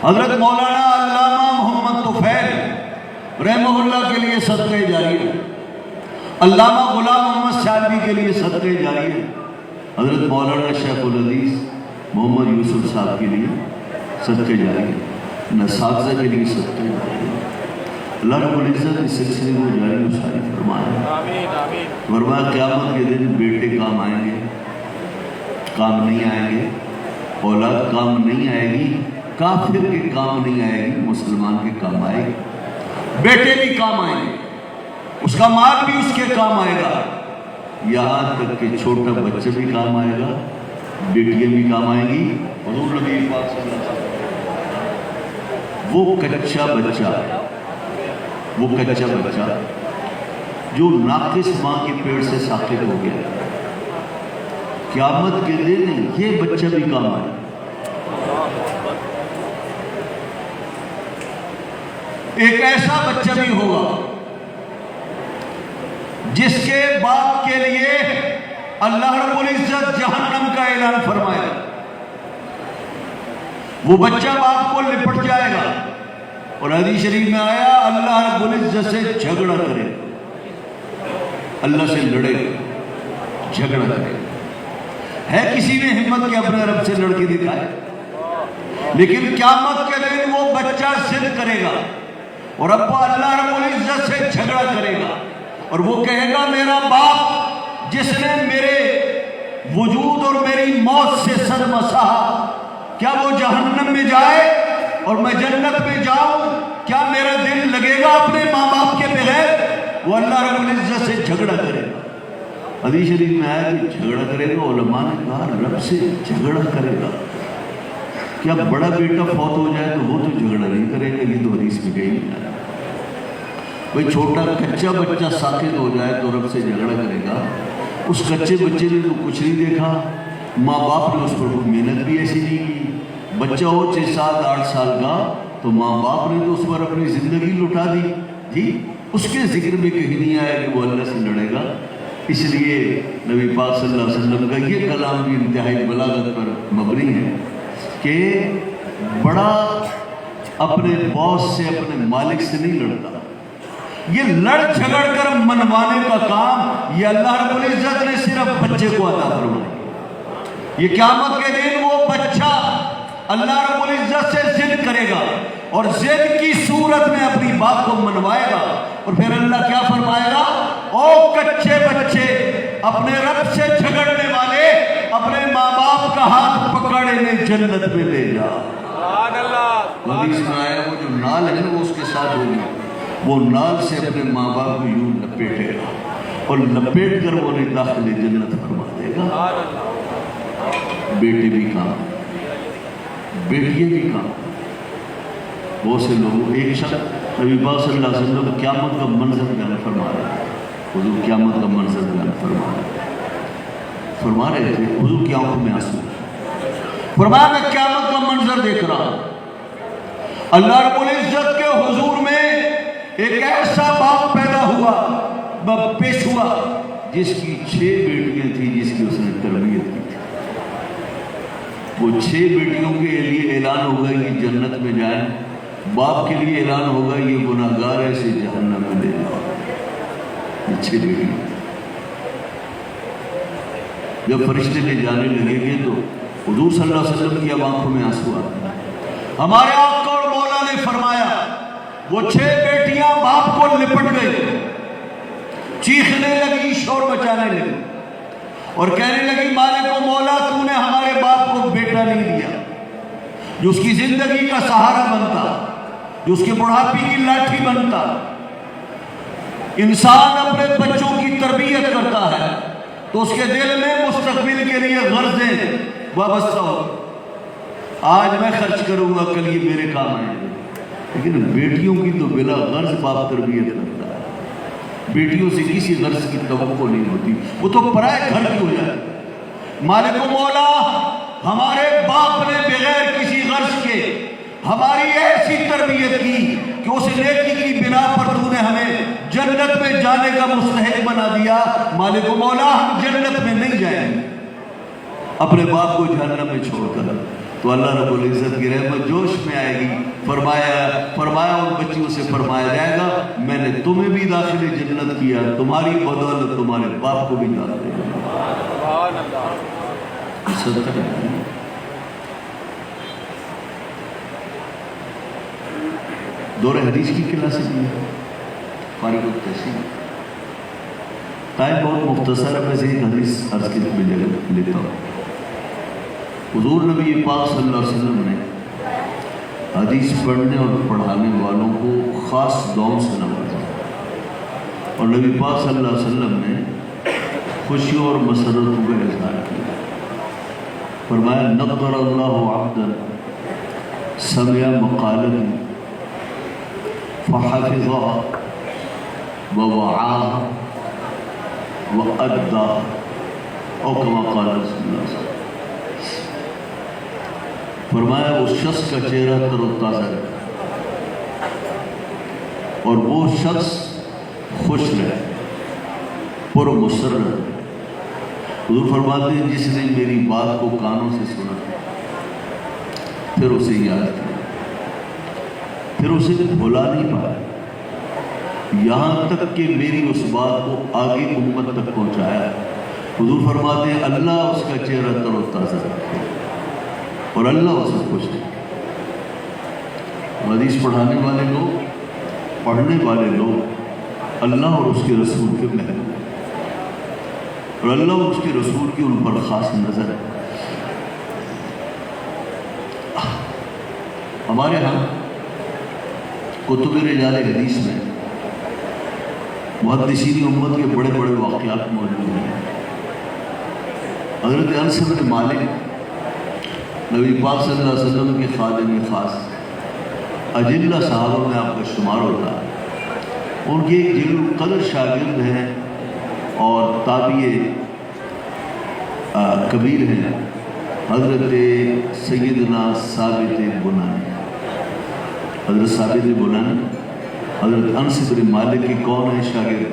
حضرت مولانا علامہ محمد طفیل رحمہ اللہ کے لیے صدقہ جاریہ، علامہ غلام محمد سالمی کے لیے صدقہ جاریہ، حضرت مولانا شیخ الحدیث محمد یوسف صاحب کے لیے صدقہ جاریہ، اساتذہ کے لیے صدقہ جاریہ۔ اللہ رب العزت اس سلسلے کو جاری و ساری فرمائے۔ آمین، آمین۔ فرمایا قیامت کے دن بیٹے کام آئیں گے، کام نہیں آئیں گے، اولاد کام نہیں آئے گی، کافر کے کام نہیں آئے گی، مسلمان کے کام آئے گی۔ بیٹے بھی کام آئیں گے، اس کا مال بھی اس کے کام آئے گا، یہاں تک کہ چھوٹا بچہ بھی کام آئے گا، بیٹیاں بھی کام آئیں گی۔ حضور نبی پاک صلی اللہ علیہ وسلم وہ کچا بچہ جو ناقص ماں کے پیٹ سے ساقط ہو گیا، قیامت کے دن یہ بچہ بھی کام آئے۔ ایک ایسا بچہ بھی ہوگا جس کے باپ کے لیے اللہ رب العزت جہنم کا اعلان فرمائے، وہ بچہ باپ کو لپٹ جائے گا، اور حدیث شریف میں آیا اللہ رب العزت سے جھگڑا کرے، اللہ سے لڑے، جھگڑا کرے۔ ہے کسی نے ہمت کے اپنے رب سے لڑ کے دکھائے؟ لیکن قیامت کے دن وہ بچہ ضد کرے گا اور ابا اللہ رب العزت سے جھگڑا کرے گا، اور وہ کہے گا میرا باپ جس نے میرے وجود اور میری موت سے سر مساہا، کیا وہ جہنم میں جائے اور میں جنت میں جاؤں؟ کیا میرا دل لگے گا اپنے ماں باپ کے بغیر؟ وہ اللہ رب العزت سے جھگڑا کرے گا۔ حدیث شریف میں آیا کہ جھگڑا کرے گا، علماء نے کہا رب سے جھگڑا کرے گا، کیا بڑا بیٹا فوت ہو جائے تو وہ تو جھگڑا نہیں کرے گا؟ یہ تو حدیث میں کہیں نہیں آیا۔ بھئی چھوٹا کچا بچہ ساقط ہو جائے تو رب سے جھگڑا کرے گا؟ اس کچے بچے نے تو کچھ نہیں دیکھا، ماں باپ نے اس پر کوئی محنت بھی ایسی نہیں کی، بچہ ہو 6 7 8 سال کا تو ماں باپ نے تو اس پر اپنی زندگی لٹا دی تھی، اس کے ذکر میں کہیں نہیں آیا کہ وہ اللہ سے لڑے گا۔ اس لیے نبی پاک صلی اللہ علیہ وسلم کا یہ کلام بھی انتہائی بلاغت پر مبنی ہے کہ بڑا اپنے باس سے، اپنے مالک سے نہیں لڑتا، یہ لڑ جھگڑ کر منوانے کا کام یہ اللہ رب العزت نے صرف بچے کو عطا فرمایا۔ یہ قیامت کے دن وہ بچہ اللہ رب العزت سے ضد کرے گا اور ضد کی صورت میں اپنی بات کو منوائے گا، اور پھر اللہ کیا فرمائے گا؟ او کچے بچے، اپنے رب سے جھگڑنے والے، اپنے ماں باپ کا ہاتھ پکڑ انہیں جنت میں لے جا۔ سبحان اللہ۔ حدیث میں آیا وہ جو نال ہے نا وہ اس کے ساتھ ہوگی، وہ نال سے اپنے ماں باپ کو یوں لپیٹے گا، اور لپیٹ کر وہ انہیں داخل جنت فرما دے گا۔ سبحان اللہ، بیٹے بھی کام، بیٹیاں بھی کام۔ بہت سے لوگ، ایک شخص نبی پاک صلی اللہ علیہ وسلم قیامت کا منظر بیان فرما رہے ہیں، حضور قیامت کا منظر بیان فرما رہے تھے، حضور کی آنکھوں میں آنسو، فرمایا میں قیامت کا منظر دیکھ رہا ہوں، اللہ رب العزت کے حضور میں ایک ایسا باپ پیدا ہوا، پیش ہوا جس کی 6 بیٹیاں تھیں، جس کی اس نے تربیت کی تھی۔ وہ 6 بیٹیوں کے لیے اعلان ہوگا یہ جنت میں جائیں، باپ کے لیے اعلان ہوگا یہ گناہگار ہے اسے جہنم میں لے جاؤ۔ یہ 6 بیٹیاں جب فرشتے لے جانے لگیں گے تو حضور صلی اللہ علیہ وسلم کی اب آنکھوں میں آنسو آتے ہیں۔ ہمارے آقا اور مولا نے فرمایا وہ 6 بیٹیاں باپ کو لپٹ گئی، چیخنے لگی، شور مچانے لگی اور کہنے لگی مالک و مولا تو نے ہمارے باپ کو بیٹا نہیں دیا جو اس کی زندگی کا سہارا بنتا، جو اس کے بڑھاپی کی لاٹھی بنتا۔ انسان اپنے بچوں کی تربیت کرتا ہے تو اس کے دل میں مستقبل کے لیے غرضیں وابستہ ہو، آج میں خرچ کروں گا کل یہ میرے کام آئیں گے، لیکن بیٹیوں کی تو بلا غرض باپ تربیت کرتا ہے، بیٹیوں سے کسی غرض کی توقع نہیں ہوتی، وہ تو پرائے گھر کی ہو جائے۔ مالک و مولا ہمارے باپ نے بغیر کسی غرض کے ہماری ایسی تربیت کی کہ اس نیکی کی بنا پر تو نے ہمیں جنت میں جانے کا مستحق بنا دیا، مالک و مولا ہم جنت میں نہیں جائیں گے اپنے باپ کو جہنم میں چھوڑ کر، تو اللہ رب العزت کی رحمت جوش میں آئے گی۔ فرمایا ان بچیوں سے فرمایا جائے گا میں نے تمہیں بھی داخل جنت کیا، تمہاری بدولت تمہارے باپ کو بھی داخل کیا۔ سبحان اللہ، صدقہ ہے۔ دور حدیث کی کلاس بھی ہے، فارغ التحصیل ٹائم بہت مختصر ہے، میں سے ایک حدیث عرض کی میں لیتا ہوں۔ حضور نبی پاک صلی اللہ علیہ وسلم نے حدیث پڑھنے اور پڑھانے والوں کو خاص دعاؤں سے نوازا، اور نبی پاک صلی اللہ علیہ وسلم نے خوشیوں اور مسرتوں کا اظہار کیا۔ فرمایا نظر اللہ عبدا سمع مقالتی فحفظها ووعاها وأداها، او کما قال رسول اللہ صلی اللہ علیہ وسلم۔ فرمایا اس شخص کا چہرہ تر و تازہ رہے اور وہ شخص خوش رہے، پر مسر رہے۔ حضور فرماتے ہیں جس نے میری بات کو کانوں سے سنا پھر اسے یاد کیا، پھر اسے بھلا نہیں پایا، یہاں تک کہ میری اس بات کو آگے امت تک پہنچایا۔ حضور فرماتے ہیں اللہ اس کا چہرہ تر و تازہ رکھے اور اللہ اسے خوش رکھے۔ حدیث پڑھانے والے لوگ، پڑھنے والے لوگ اللہ اور اس کے رسول کے محبوب، اور اللہ اور اس کے رسول کی ان پر خاص نظر ہے۔ ہمارے ہاں کتب رجال حدیث میں محدثین امت کے بڑے بڑے واقعات موجود ہیں۔ حضرت انس بن مالک نبی پاک صلی اللہ علیہ وسلم کے خادم خاص اجلہ صحابہ میں آپ کا شمار ہوتا ہے، ان کے ایک جلیل القدر شاگرد ہیں اور تابعی کبیر ہیں حضرت سیدنا ثابت بنانی۔ حضرت ثابت بنانی حضرت انس بن مالک کی کون ہے شاگرد،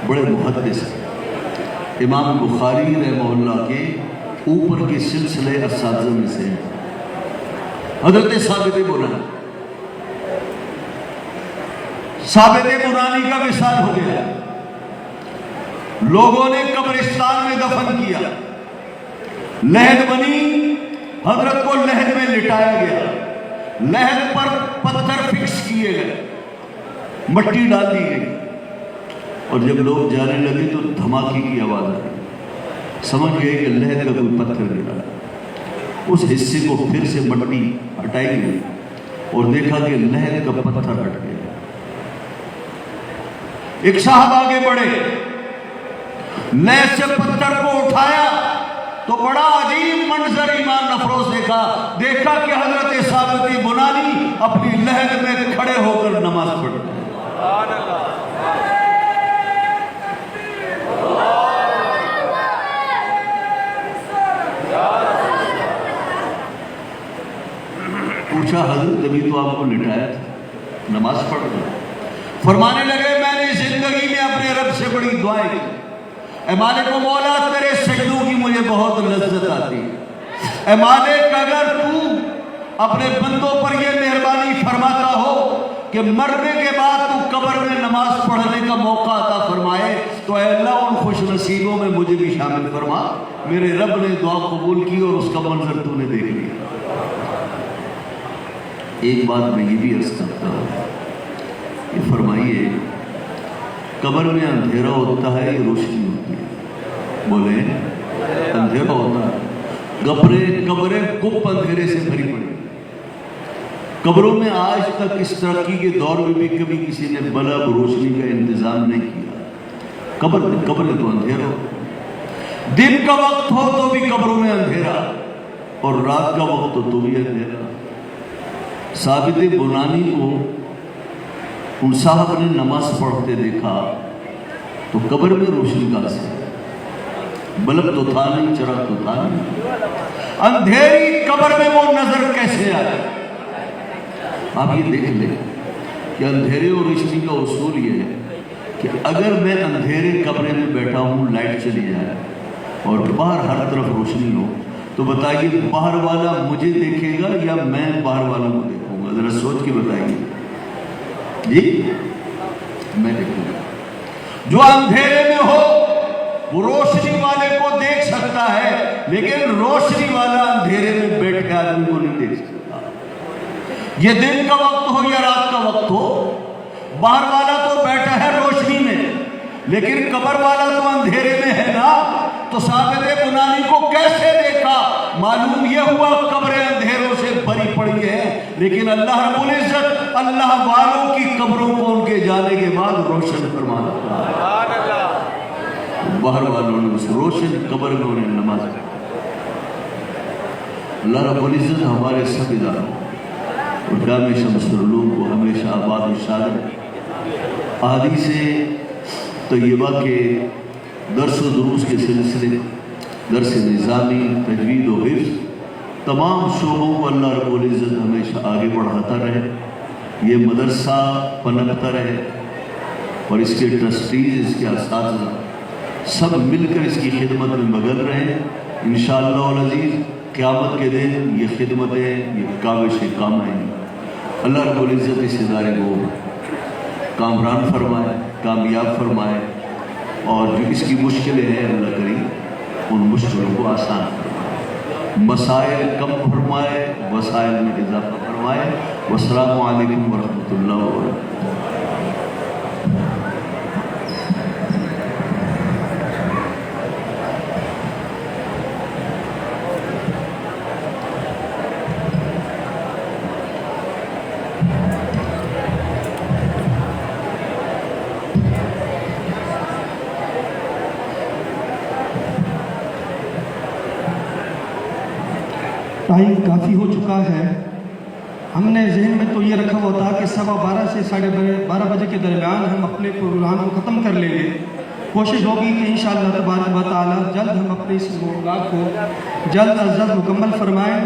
بڑے محدث ہیں، امام بخاری رحمہ اللہ کے اوپر کے سلسلے اساتذہ میں سے ہیں حضرت ثابت بنانی۔ ثابت بنانی کا وصال ہو گیا، لوگوں نے قبرستان میں دفن کیا، لحد بنی، حضرت کو لحد میں لٹایا گیا، لحد پر پتھر فکس کیے گئے، مٹی ڈال دی گئی، اور جب لوگ جانے لگے تو دھماکے کی آواز آئی، سمجھ گئے کہ لحد کا کوئی پتھر گرا۔ اس حصے کو پھر سے مٹی ہٹائی گئی اور دیکھا کہ لحد کا پتھر ہٹ گیا۔ ایک صاحب آگے بڑھے، لیس سے پتھر کو اٹھایا تو بڑا عجیب منظر ایمان نفروز دیکھا کہ حضرت ثابت بنانی اپنی لہد میں کھڑے ہو کر نماز پڑھتے ہیں۔ پوچھا حضرت ابھی تو آپ کو لٹایا تھا، نماز پڑھ رہے؟ فرمانے لگے میں نے زندگی میں اپنے رب سے بڑی دعائیں کی، اے مالک و مولا تیرے سجدوں کی مجھے بہت لذت آتی ہے، اے مالک اگر تو اپنے بندوں پر یہ مہربانی فرماتا ہو کہ مرنے کے بعد تو قبر میں نماز پڑھنے کا موقع عطا فرمائے تو اے اللہ ان خوش نصیبوں میں مجھے بھی شامل فرما۔ میرے رب نے دعا قبول کی اور اس کا منظر تو نے دیکھ لیا۔ ایک بات میں یہ بھی عرض کرتا ہوں، یہ فرمائیے قبر میں اندھیرا ہوتا ہے یا روشنی ہوتی ہے؟ بولے اندھیرا ہوتا ہے، قبریں گپ اندھیرے سے بھری پڑی۔ قبروں میں آج تک اس ترقی کے دور میں بھی کبھی کسی نے بلب روشنی کا انتظام نہیں کیا۔ قبر تو اندھیرا ہو، دن کا وقت ہو تو بھی قبروں میں اندھیرا، اور رات کا وقت ہو تو بھی اندھیرا۔ ثابت بنانی کو ان صاحب نے نماز پڑھتے دیکھا تو قبر میں روشنی کہاں سے؟ بلب تو تھا نہیں، چراغ تو تھا نہیں، اندھیری قبر میں وہ نظر کیسے آئے؟ آپ یہ دیکھ لیں کہ اندھیرے اور روشنی کا اصول یہ ہے کہ اگر میں اندھیرے کمرے میں بیٹھا ہوں، لائٹ چلی جائے اور باہر ہر طرف روشنی ہو تو بتائیے باہر والا مجھے دیکھے گا یا میں باہر والوں کو دیکھوں گا؟ ذرا سوچ کے بتائیے جی۔ میں دیکھوں گا۔ جو اندھیرے میں ہو وہ روشنی والے کو دیکھ سکتا ہے، لیکن روشنی والا اندھیرے میں بیٹھے آدمی کو نہیں دیکھ سکتا۔ یہ دن کا وقت ہو یا رات کا وقت ہو، باہر والا تو بیٹھا ہے روشنی میں، لیکن قبر والا تو اندھیرے میں ہے نا۔ تو ثابت بنانی کو کیسے دیکھا؟ معلوم یہ ہوا قبریں اندھیروں سے بھری پڑی ہے، لیکن اللہ رب العزت اللہ والوں کی قبروں کو ان کے جانے کے بعد روشن فرماتا ہے۔ باہر والوں نے اس روشن قبر میں انہیں نماز پڑھی۔ اللہ رب العزت ہمارے سب اداروں اور جامع شمس العلوم کو ہمیشہ آباد و شاد رکھے۔ احادیث طیبہ کے درس و دروس کے سلسلے، درس نظامی، تجوید و حفظ، تمام شعبوں کو اللہ رب العزت ہمیشہ آگے بڑھاتا رہے، یہ مدرسہ پنپتا رہے، اور اس کے ٹرسٹیز، اس کے اساتذہ سب مل کر اس کی خدمت میں مگن رہیں۔ انشاءاللہ العزیز قیامت کے دن یہ خدمتیں، یہ کاوشیں کام آئیں گی۔ اللہ رب العزت اس ادارے کو کامران فرمائے، کامیاب فرمائے، اور جو اس کی مشکلیں ہیں اللہ کریم ان مشکلوں کو آسان فرمائے، مسائل کم فرمائے، وسائل میں اضافہ فرمائے۔ والسلام علیکم ورحمۃ اللہ وبرکاتہ۔ ٹائم کافی ہو چکا ہے۔ ہم نے ذہن میں تو یہ رکھا ہوا تھا کہ 12:15 سے 12:30 بجے کے درمیان ہم اپنے پروگرام کو ختم کر لیں گے۔ کوشش ہوگی کہ انشاءاللہ تبارک و تعالی جلد ہم اپنے اس پروگرام کو جلد از جلد مکمل فرمائیں۔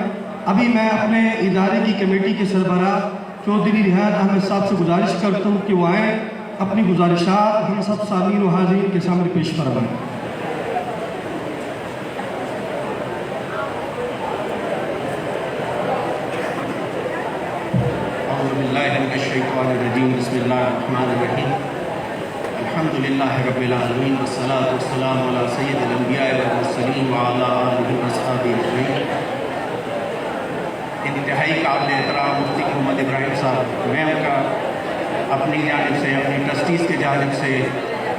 ابھی میں اپنے ادارے کی کمیٹی کے سربراہ چودھری ریحان احمد صاحب سے گزارش کرتا ہوں کہ وہ آئیں، اپنی گزارشات ہم سب سامعین و حاضرین کے سامنے پیش فرمائیں۔ بسم اللہ الرحمن الرحیم، الحمدللہ رب العالمین، والصلاة والسلام علی سید الانبیاء والمرسلین وعلی آلہ واصحابہ اجمعین۔ انتہائی قابل احترام مفتی محمد ابراہیم صاحب، میں ان کا اپنی جانب سے، اپنی ٹرسٹیز کی جانب سے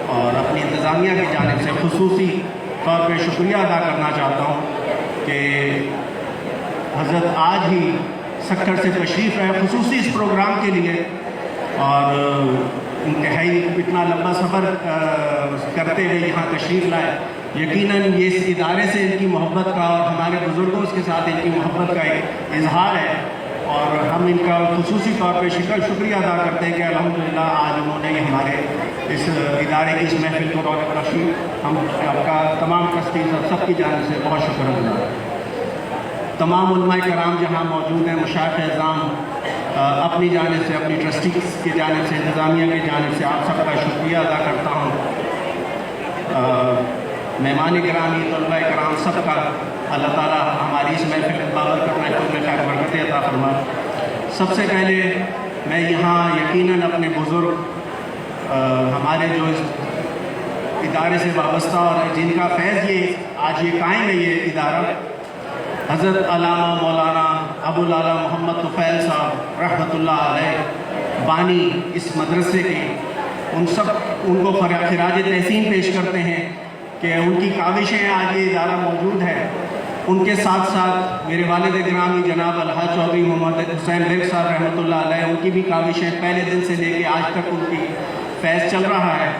اور اپنی انتظامیہ کی جانب سے خصوصی طور پہ شکریہ ادا کرنا چاہتا ہوں کہ حضرت آج ہی سکھر سے تشریف ہے خصوصی اس پروگرام کے لیے، اور انتہائی اتنا لمبا سفر کرتے ہوئے یہاں تشریف لائے. یقیناً یہ اس ادارے سے ان کی محبت کا اور ہمارے بزرگوں کے ساتھ ان کی محبت کا ایک اظہار ہے, اور ہم ان کا خصوصی طور پہ شکریہ ادا کرتے ہیں کہ الحمدللہ آج انہوں نے ہمارے اس ادارے کی اس محفل کو رونق بخشی. ہم آپ کا تمام ٹرسٹیز اور سب کی جانب سے بہت شکر گزار ہیں. تمام علماء کرام جہاں موجود ہیں, مشائخ اعظام, اپنی جانب سے, اپنی ٹرسٹیز کی جانب سے, انتظامیہ کی جانب سے آپ سب کا شکریہ ادا کرتا ہوں. مہمان گرامی, طلباء کرام, سب کا اللہ تعالیٰ ہماری اس محفل بابرکت محفل میں خیر برکتیں عطا فرمائے. سب سے پہلے میں یہاں یقیناً اپنے بزرگ, ہمارے جو اس ادارے سے وابستہ اور جن کا فیض یہ آج یہ قائم ہے یہ ادارہ, حضرت علامہ مولانا ابو العلا محمد طفیل صاحب رحمۃ اللہ علیہ, بانی اس مدرسے کے, ان کو خراج تحسین پیش کرتے ہیں کہ ان کی کاوشیں آج یہ ادارہ موجود ہے. ان کے ساتھ ساتھ میرے والد گرامی جناب الحاج چودھری محمد حسین بیگ صاحب رحمۃ اللہ علیہ, ان کی بھی کاوشیں پہلے دن سے لے کے آج تک ان کی فیض چل رہا ہے.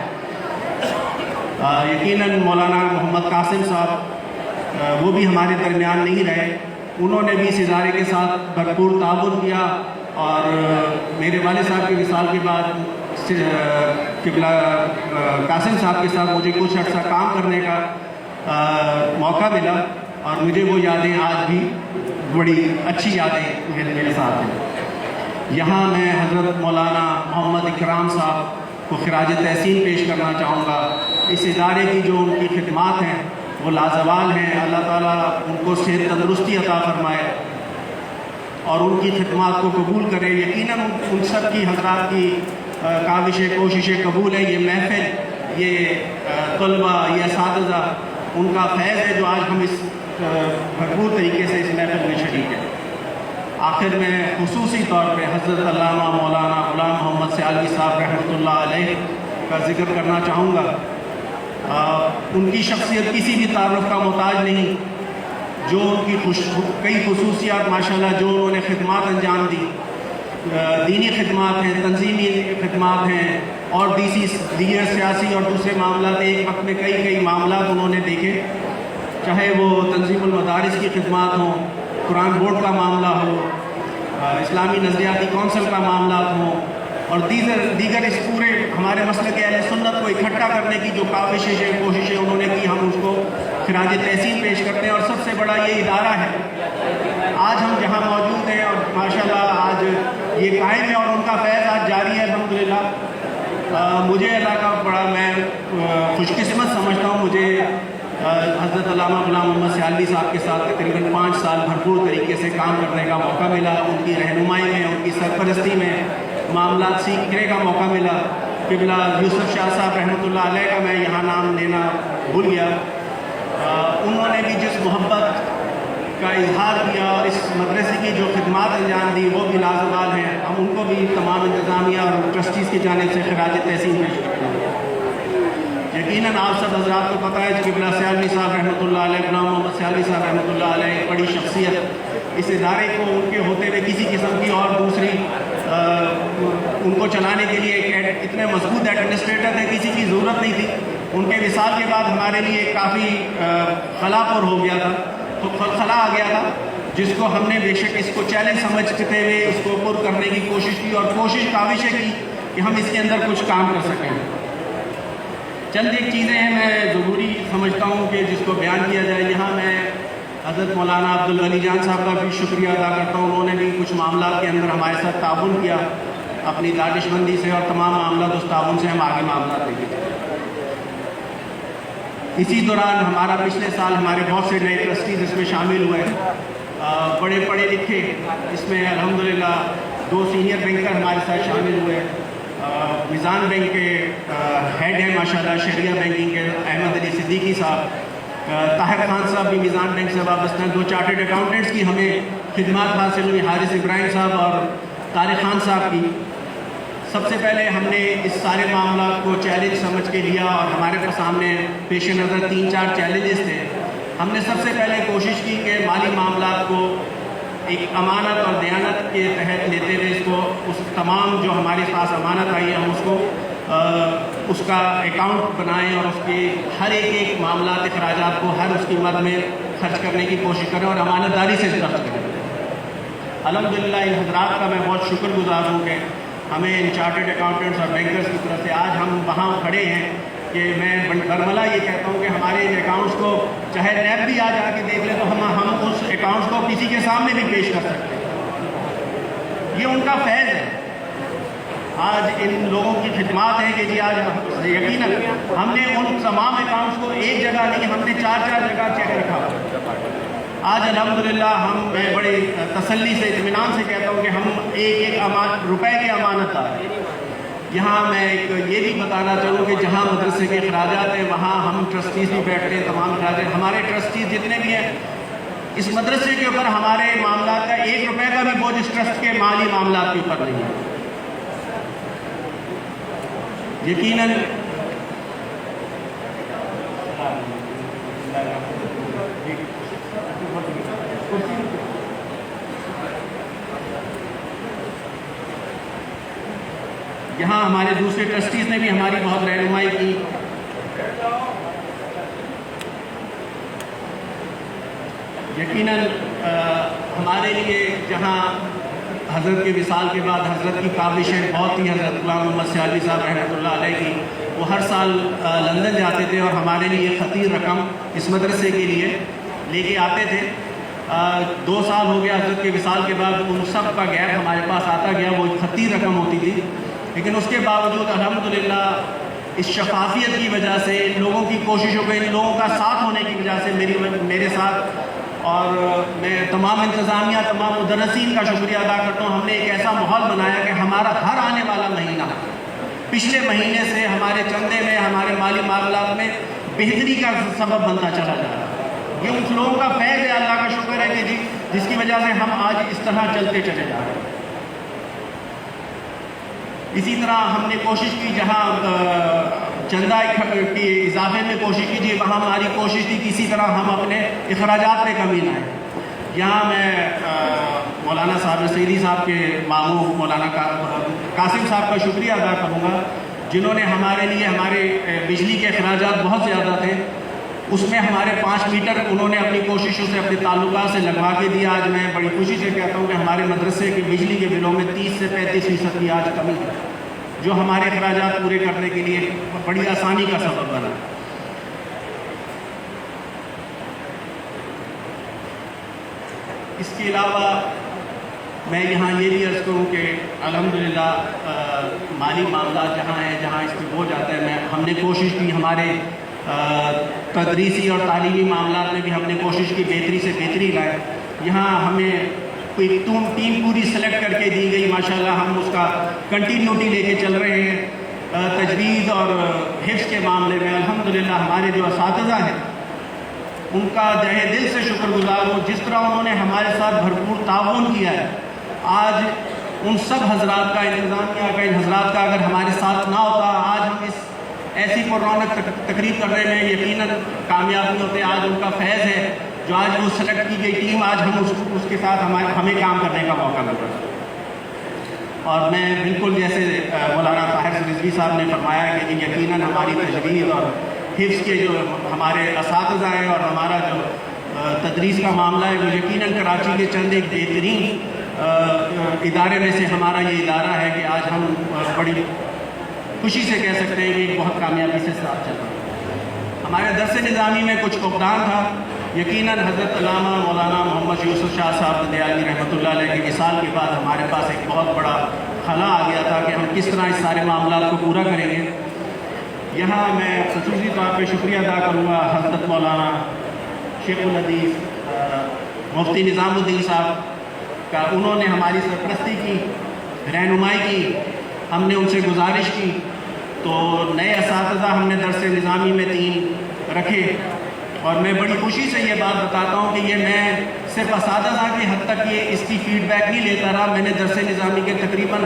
یقیناً مولانا محمد قاسم صاحب وہ بھی ہمارے درمیان نہیں رہے, انہوں نے بھی اس ادارے کے ساتھ بھرپور تعاون کیا, اور میرے والد صاحب کی وصال کے بعد قبلہ قاسم صاحب کے ساتھ مجھے کچھ عرصہ کام کرنے کا موقع ملا, اور مجھے وہ یادیں آج بھی بڑی اچھی یادیں میرے ساتھ ہیں. یہاں میں حضرت مولانا محمد اکرام صاحب کو خراج تحسین پیش کرنا چاہوں گا. اس ادارے کی جو ان کی خدمات ہیں وہ لازوال ہیں. اللہ تعالیٰ ان کو صحت تندرستی عطا فرمائے اور ان کی خدمات کو قبول کرے. یقیناً ان سب کی حضرات کی کاوشیں, کوششیں قبول ہے. یہ محفل, یہ طلباء, یہ اساتذہ, ان کا فیض ہے جو آج ہم اس بھرپور طریقے سے اس محفل میں شریک ہیں. آخر میں خصوصی طور پہ حضرت علامہ مولانا غلام محمد سیالوی صاحب رحمۃ اللہ علیہ کا ذکر کرنا چاہوں گا. ان کی شخصیت کسی بھی تعارف کا محتاج نہیں. جو ان کی کئی خصوصیات ماشاءاللہ جو انہوں نے خدمات انجام دی, دینی خدمات ہیں, تنظیمی خدمات ہیں, اور دیگر سیاسی اور دوسرے معاملات, ایک وقت میں کئی معاملات انہوں نے دیکھے, چاہے وہ تنظیم المدارس کی خدمات ہوں, قرآن بورڈ کا معاملہ ہو, اسلامی نظریاتی کونسل کا معاملات ہوں, اور دیگر اس پورے ہمارے مسلک اہل سنت کو اکٹھا کرنے کی جو کوششیں انہوں نے کی, ہم اس کو خراج تحسین پیش کرتے ہیں. اور سب سے بڑا یہ ادارہ ہے آج ہم جہاں موجود ہیں, اور ماشاءاللہ آج یہ قائم ہے اور ان کا فیض آج جاری ہے الحمدللہ. مجھے اللہ کا بڑا میں خوش قسمت سمجھتا ہوں. مجھے حضرت علامہ غلام محمد سیالوی صاحب کے ساتھ تقریباً 5 سال بھرپور طریقے سے کام کرنے کا موقع ملا. ان کی رہنمائی میں, ان کی سرپرستی میں معاملات سیکھنے کا موقع ملا. قبلہ یوسف شاہ صاحب رحمۃ اللہ علیہ کا میں یہاں نام لینا بھول گیا. انہوں نے بھی جس محبت کا اظہار کیا اور اس مدرسے کی جو خدمات انجام دی وہ بھی لازوال ہیں. ہم ان کو بھی تمام انتظامیہ اور ٹرسٹیز کی جانب سے خراج تحسین پیش کرتے ہیں. یقیناً آپ سب حضرات کو پتہ ہے کہ قبلہ سیالوی صاحب رحمۃ اللہ علیہ, غلام محمد سیالوی صاحب رحمۃ اللہ علیہ ایک بڑی شخصیت. اس ادارے کو ان کے ہوتے ہوئے کسی قسم کی اور دوسری ان کو چلانے کے لیے ایک اتنے مضبوط ایڈمنسٹریٹر تھے, کسی کی ضرورت نہیں تھی. ان کے وصال کے بعد ہمارے لیے کافی خلا پر ہو گیا تھا, تو خلا آ گیا تھا, جس کو ہم نے بے شک اس کو چیلنج سمجھتے ہوئے اس کو پر کرنے کی کوشش کی, اور کاوشیں کی کہ ہم اس کے اندر کچھ کام کر سکیں. چند ایک چیزیں ہیں میں ضروری سمجھتا ہوں کہ جس کو بیان کیا جائے. یہاں میں حضرت مولانا عبدالولی جان صاحب کا بھی شکریہ ادا کرتا ہوں. انہوں نے بھی کچھ معاملات کے اندر ہمارے ساتھ تعاون کیا اپنی دانش مندی سے, اور تمام معاملات اس تعاون سے ہم آگے معاملات لے گئے. اسی دوران ہمارا پچھلے سال ہمارے بہت سے نئے ٹرسٹیز اس میں شامل ہوئے, بڑے پڑھے لکھے. اس میں الحمدللہ 2 سینئر بینکر ہمارے ساتھ شامل ہوئے. میزان بینک کے ہیڈ ہیں ماشاءاللہ شہریہ بینکنگ کے احمد علی صدیقی صاحب. طاہر خان صاحب بھی میزان بینک سے وابستہ ہیں. 2 چارٹرڈ اکاؤنٹنٹس کی ہمیں خدمات حاصل ہوئی, حارث ابراہیم صاحب اور طارق خان صاحب کی. سب سے پہلے ہم نے اس سارے معاملات کو چیلنج سمجھ کے لیا, اور ہمارے سامنے پیش نظر 3-4 چیلنجز تھے. ہم نے سب سے پہلے کوشش کی کہ مالی معاملات کو ایک امانت اور دیانت کے تحت لیتے ہوئے اس کو تمام جو ہمارے پاس امانت آئی ہے ہم اس کو اس کا اکاؤنٹ بنائیں اور اس کے ہر ایک معاملات اخراجات کو ہر اس کی مد میں خرچ کرنے کی کوشش کریں اور امانت داری سے خرچ کریں۔ الحمدللہ ان حضرات کا میں بہت شکر گزار ہوں کہ ہمیں ان چارٹرڈ اکاؤنٹنٹس اور بینکرز کی طرف سے آج ہم وہاں کھڑے ہیں کہ میں برملا یہ کہتا ہوں کہ ہمارے ان اکاؤنٹس کو چاہے نیب بھی آ جا کے دیکھ لیں تو ہم اس اکاؤنٹس کو کسی کے سامنے بھی پیش کر سکتے ہیں۔ یہ ان کا فیض ہے۔ آج ان لوگوں کی خدمات ہیں کہ جی آج یقیناً ہم نے ان تمام اکاؤنٹس کو ایک جگہ نہیں، ہم نے 4 جگہ چیک رکھا۔ آج الحمدللہ میں بڑے تسلی سے اطمینان سے کہتا ہوں کہ ہم ایک روپے کے امانت دار ہیں۔ یہاں میں ایک یہ بھی بتانا چاہوں کہ جہاں مدرسے کے اخراجات ہیں وہاں ہم ٹرسٹیز بھی بیٹھتے ہیں، تمام اخراجات ہمارے ٹرسٹیز جتنے بھی ہیں اس مدرسے کے اوپر ہمارے معاملات کا 1 روپے کا بھی بوجھ اس ٹرسٹ کے مالی معاملات کے اوپر نہیں ہے۔ یقیناً یہاں ہمارے دوسرے ٹرسٹیز نے بھی ہماری بہت رہنمائی کی۔ یقیناً ہمارے لیے جہاں حضرت کے وصال کے بعد حضرت کی کاوشیں بہت تھی، حضرت غلام محمد سیالوی صاحب رحمۃ اللہ علیہ کی، وہ ہر سال لندن جاتے تھے اور ہمارے لیے خطیر رقم اس مدرسے کے لیے لے کے آتے تھے۔ 2 سال ہو گیا حضرت کے وصال کے بعد ان سب کا گیپ ہمارے پاس آتا گیا، وہ خطیر رقم ہوتی تھی، لیکن اس کے باوجود الحمدللہ اس شفافیت کی وجہ سے، ان لوگوں کی کوششوں پہ، ان لوگوں کا ساتھ ہونے کی وجہ سے میرے ساتھ، اور میں تمام انتظامیہ، تمام مدرسین کا شکریہ ادا کرتا ہوں۔ ہم نے ایک ایسا ماحول بنایا کہ ہمارا ہر آنے والا مہینہ پچھلے مہینے سے ہمارے چندے میں، ہمارے مالی معاملات میں بہتری کا سبب بنتا چلا جا رہا ہے۔ یہ ان لوگوں کا فیض ہے، اللہ کا شکر ہے کہ جس کی وجہ سے ہم آج اس طرح چلتے چلے جا رہے ہیں۔ اسی طرح ہم نے کوشش کی جہاں چندہ کی اضافے میں کوشش کی، وہاں ہماری کوشش تھی کہ اسی طرح ہم اپنے اخراجات میں کمی لائیں۔ یہاں میں مولانا صاحب سیدی صاحب کے ماموں مولانا قاسم صاحب کا شکریہ ادا کروں گا، جنہوں نے ہمارے لیے، ہمارے بجلی کے اخراجات بہت زیادہ تھے، اس میں ہمارے 5 میٹر انہوں نے اپنی کوششوں سے، اپنے تعلقات سے لگوا کے دیا۔ آج میں بڑی خوشی سے کہتا ہوں کہ ہمارے مدرسے کے بجلی کے بلوں میں 30 سے 35% کی آج کمی ہے، جو ہمارے اخراجات پورے کرنے کے لیے بڑی آسانی کا سبب بنا۔ اس کے علاوہ میں یہاں یہ بھی عرض کروں کہ الحمدللہ مالی معاملات جہاں ہیں، جہاں اس پہ ہو جاتا ہے، ہم نے کوشش کی، ہمارے تدریسی اور تعلیمی معاملات میں بھی ہم نے کوشش کی بہتری سے بہتری لائے۔ یہاں ہمیں کوئی ٹیم پوری سلیکٹ کر کے دی گئی، ماشاءاللہ ہم اس کا کنٹینیوٹی لے کے چل رہے ہیں۔ تجوید اور حفظ کے معاملے میں الحمدللہ ہمارے جو اساتذہ ہیں ان کا تہہ دل سے شکر گزار ہوں، جس طرح انہوں نے ہمارے ساتھ بھرپور تعاون کیا ہے۔ آج ان سب حضرات کا، انتظامیہ کا، ان حضرات کا اگر ہمارے ساتھ نہ ہوتا، آج ہم اس ایسی پررونق تقریب کرنے میں یقیناً کامیاب نہیں ہوتے۔ آج ان کا فیض ہے جو آج وہ سلیکٹ کی گئی ٹیم، آج ہم اس کے ساتھ ہمیں کام کرنے کا موقع مل رہا ہے۔ اور میں بالکل جیسے مولانا طاہر رضوی صاحب نے فرمایا کہ یقیناً ہماری تجوید اور حفظ کے جو ہمارے اساتذہ ہیں اور ہمارا جو تدریس کا معاملہ ہے، وہ یقیناً کراچی کے چند ایک بہترین ادارے میں سے ہمارا یہ ادارہ ہے کہ آج ہم بڑی خوشی سے کہہ سکتے ہیں کہ ایک بہت کامیابی سے ساتھ چل رہا ہے۔ ہمارے درس نظامی میں کچھ فقدان تھا، یقیناً حضرت علامہ مولانا محمد یوسف شاہ صاحب دیالوی رحمۃ اللہ علیہ کی وصال کے بعد ہمارے پاس ایک بہت بڑا خلا آ گیا تھا کہ ہم کس طرح اس سارے معاملات کو پورا کریں گے۔ یہاں میں خصوصی طور پہ شکریہ ادا کروں گا حضرت مولانا شیخ الحدیث مفتی نظام الدین صاحب کا، انہوں نے ہماری سرپرستی کی، رہنمائی کی، ہم نے ان سے گزارش کی تو نئے اساتذہ ہم نے درس نظامی میں 3 رکھے، اور میں بڑی خوشی سے یہ بات بتاتا ہوں کہ یہ میں صرف اساتذہ کی حد تک یہ اس کی فیڈ بیک نہیں لیتا رہا، میں نے درس نظامی کے تقریباً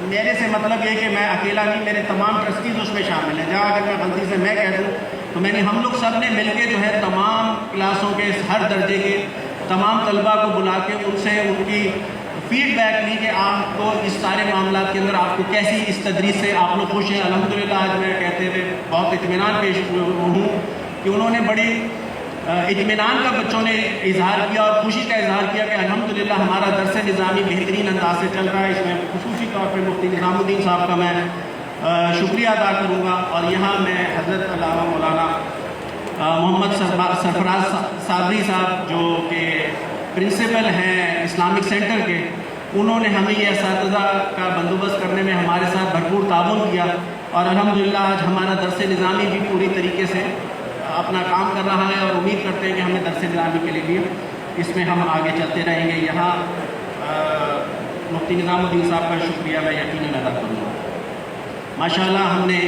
میرے سے مطلب یہ کہ میں اکیلا نہیں، میرے تمام ٹرسٹیز اس میں شامل ہیں، جہاں اگر میں غلطی سے میں کہہ دوں تو ہم لوگ سب نے مل کے جو ہے تمام کلاسوں کے ہر درجے کے تمام طلباء کو بلا کے ان سے ان کی فیڈ بیک لی کہ آپ کو اس سارے معاملات کے اندر آپ کو کیسی اس تدریس سے آپ لوگ خوش ہیں. الحمدللہ آج میں کہتے ہوئے بہت اطمینان پیش ہوں کہ انہوں نے بڑی اطمینان کا بچوں نے اظہار کیا اور خوشی کا اظہار کیا کہ الحمدللہ ہمارا درس نظامی بہترین انداز سے چل رہا ہے. اس میں خصوصی طور پہ مفتی نظام الدین صاحب کا میں شکریہ ادا کروں گا. اور یہاں میں حضرت علامہ مولانا محمد سرفراز صابری صاحب جو کہ پرنسپل ہیں اسلامک سینٹر کے، انہوں نے ہمیں یہ اساتذہ کا بندوبست کرنے میں ہمارے ساتھ بھرپور تعاون کیا. اور الحمدللہ آج ہمارا درس نظامی بھی پوری طریقے سے اپنا کام کر رہا ہے اور امید کرتے ہیں کہ ہمیں درس نظامی کے لیے بھی اس میں ہم آگے چلتے رہیں گے. یہاں مفتی نظام الدین صاحب کا شکریہ میں یقیناً ادا کروں گا. ماشاءاللہ ہم نے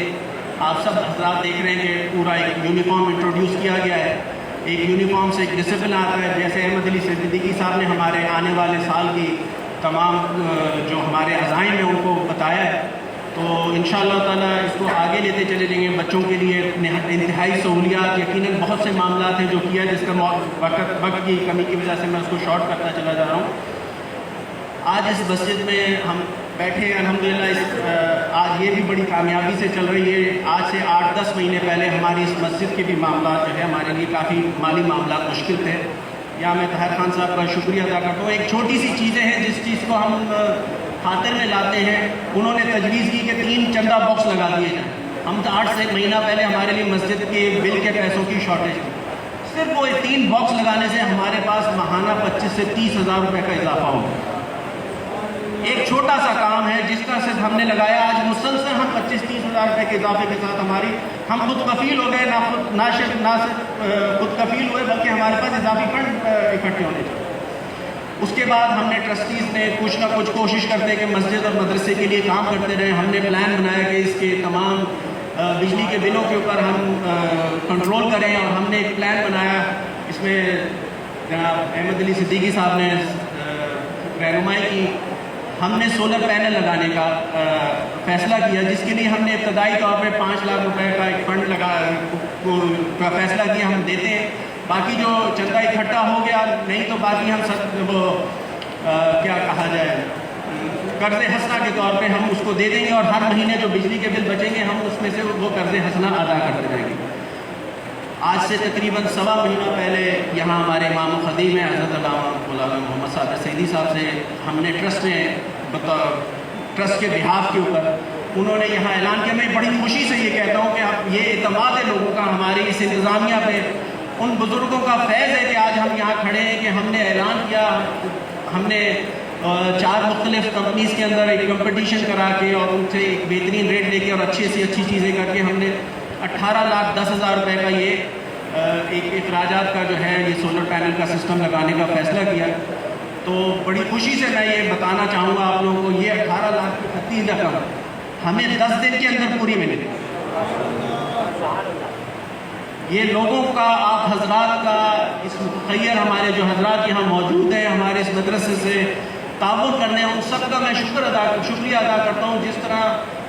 آپ سب حضرات دیکھ رہے ہیں کہ پورا ایک یونیفارم انٹروڈیوس کیا گیا ہے. ایک یونیفارم سے ایک ڈسپلن آتا ہے. جیسے احمد علی صدیقی صاحب نے ہمارے آنے والے سال کی تمام جو ہمارے عزائم ہیں ان کو بتایا ہے، تو انشاءاللہ تعالیٰ اس کو آگے لیتے چلے جائیں گے. بچوں کے لیے انتہائی سہولیات یقیناً بہت سے معاملات ہیں جو کیا جس کا وقت کی کمی کی وجہ سے میں اس کو شارٹ کرتا چلا جا رہا ہوں. آج اس مسجد میں ہم بیٹھے الحمدللہ آج یہ بھی بڑی کامیابی سے چل رہی ہے. آج سے 8-10 مہینے پہلے ہماری اس مسجد کے بھی معاملات جو ہے ہمارے لیے کافی مالی معاملات مشکل تھے. یہاں میں طاہر خان صاحب کا شکریہ ادا کرتا ہوں. ایک چھوٹی سی چیزیں ہیں جس چیز کو ہم خاطر میں لاتے ہیں. انہوں نے تجویز کی کہ 3 چندہ باکس لگا دیے جائیں. ہم 8 سے مہینہ پہلے ہمارے لیے مسجد کے بل کے پیسوں کی شارٹیج تھی. صرف وہ 3 باکس لگانے سے ہمارے پاس ماہانہ 25 سے 30 ہزار روپے کا اضافہ ہو. ایک چھوٹا سا کام ہے جس کا صرف ہم نے لگایا. آج مسلسل ہم 25-30 ہزار روپے کے اضافے کے ساتھ ہم خود کفیل ہو گئے. نہ صرف خود کفیل ہوئے بلکہ ہمارے پاس اضافی فنڈ اکٹھے ہونے چاہیے. اس کے بعد ہم نے ٹرسٹیز نے کچھ نہ کچھ کوشش کرتے کہ مسجد اور مدرسے کے لیے کام کرتے رہے. ہم نے پلان بنایا کہ اس کے تمام بجلی کے بلوں کے اوپر ہم کنٹرول کریں اور ہم نے ایک پلان بنایا. اس میں جناب احمد علی صدیقی صاحب نے رہنمائی کی. ہم نے سولر پینل لگانے کا فیصلہ کیا جس کے لیے ہم نے ابتدائی طور پہ 5 لاکھ روپے کا ایک فنڈ کا فیصلہ کیا. ہم دیتے ہیں باقی جو چندہ اکٹھا ہو گیا نہیں تو باقی ہم کیا کہا جائے قرض حسنہ کے طور پہ ہم اس کو دے دیں گے اور ہر مہینے جو بجلی کے بل بچیں گے ہم اس میں سے وہ قرض حسنہ ادا کرتے رہیں گے. آج سے تقریباً 1.25 مہینہ پہلے یہاں ہمارے امام و خطیب ہیں حضرت علامہ مولانا محمد صابر سعیدی صاحب سے ہم نے ٹرسٹ کے بہاف کے اوپر انہوں نے یہاں اعلان کیا. میں بڑی خوشی سے یہ کہتا ہوں کہ اب یہ اعتماد ہے لوگوں کا ہماری اس انتظامیہ پہ. ان بزرگوں کا فیض ہے کہ آج ہم یہاں کھڑے ہیں کہ ہم نے اعلان کیا. ہم نے 4 مختلف کمپنیز کے اندر ایک کمپٹیشن کرا کے اور ان سے ایک بہترین ریٹ لے کے اور اچھی سے اچھی چیزیں کر کے ہم نے 18,10,000 روپے کا یہ ایک اخراجات کا جو ہے یہ سولر پینل کا سسٹم لگانے کا فیصلہ کیا. تو بڑی خوشی سے میں یہ بتانا چاہوں گا آپ لوگوں کو یہ 18,30,000 رقم ہمیں 10 دن کے اندر پوری ملے گی. یہ لوگوں کا آپ حضرات کا اس مخیر ہمارے جو حضرات یہاں موجود ہیں ہمارے اس مدرسے سے تعاون کرنے ان سب کا میں شکریہ ادا کرتا ہوں. جس طرح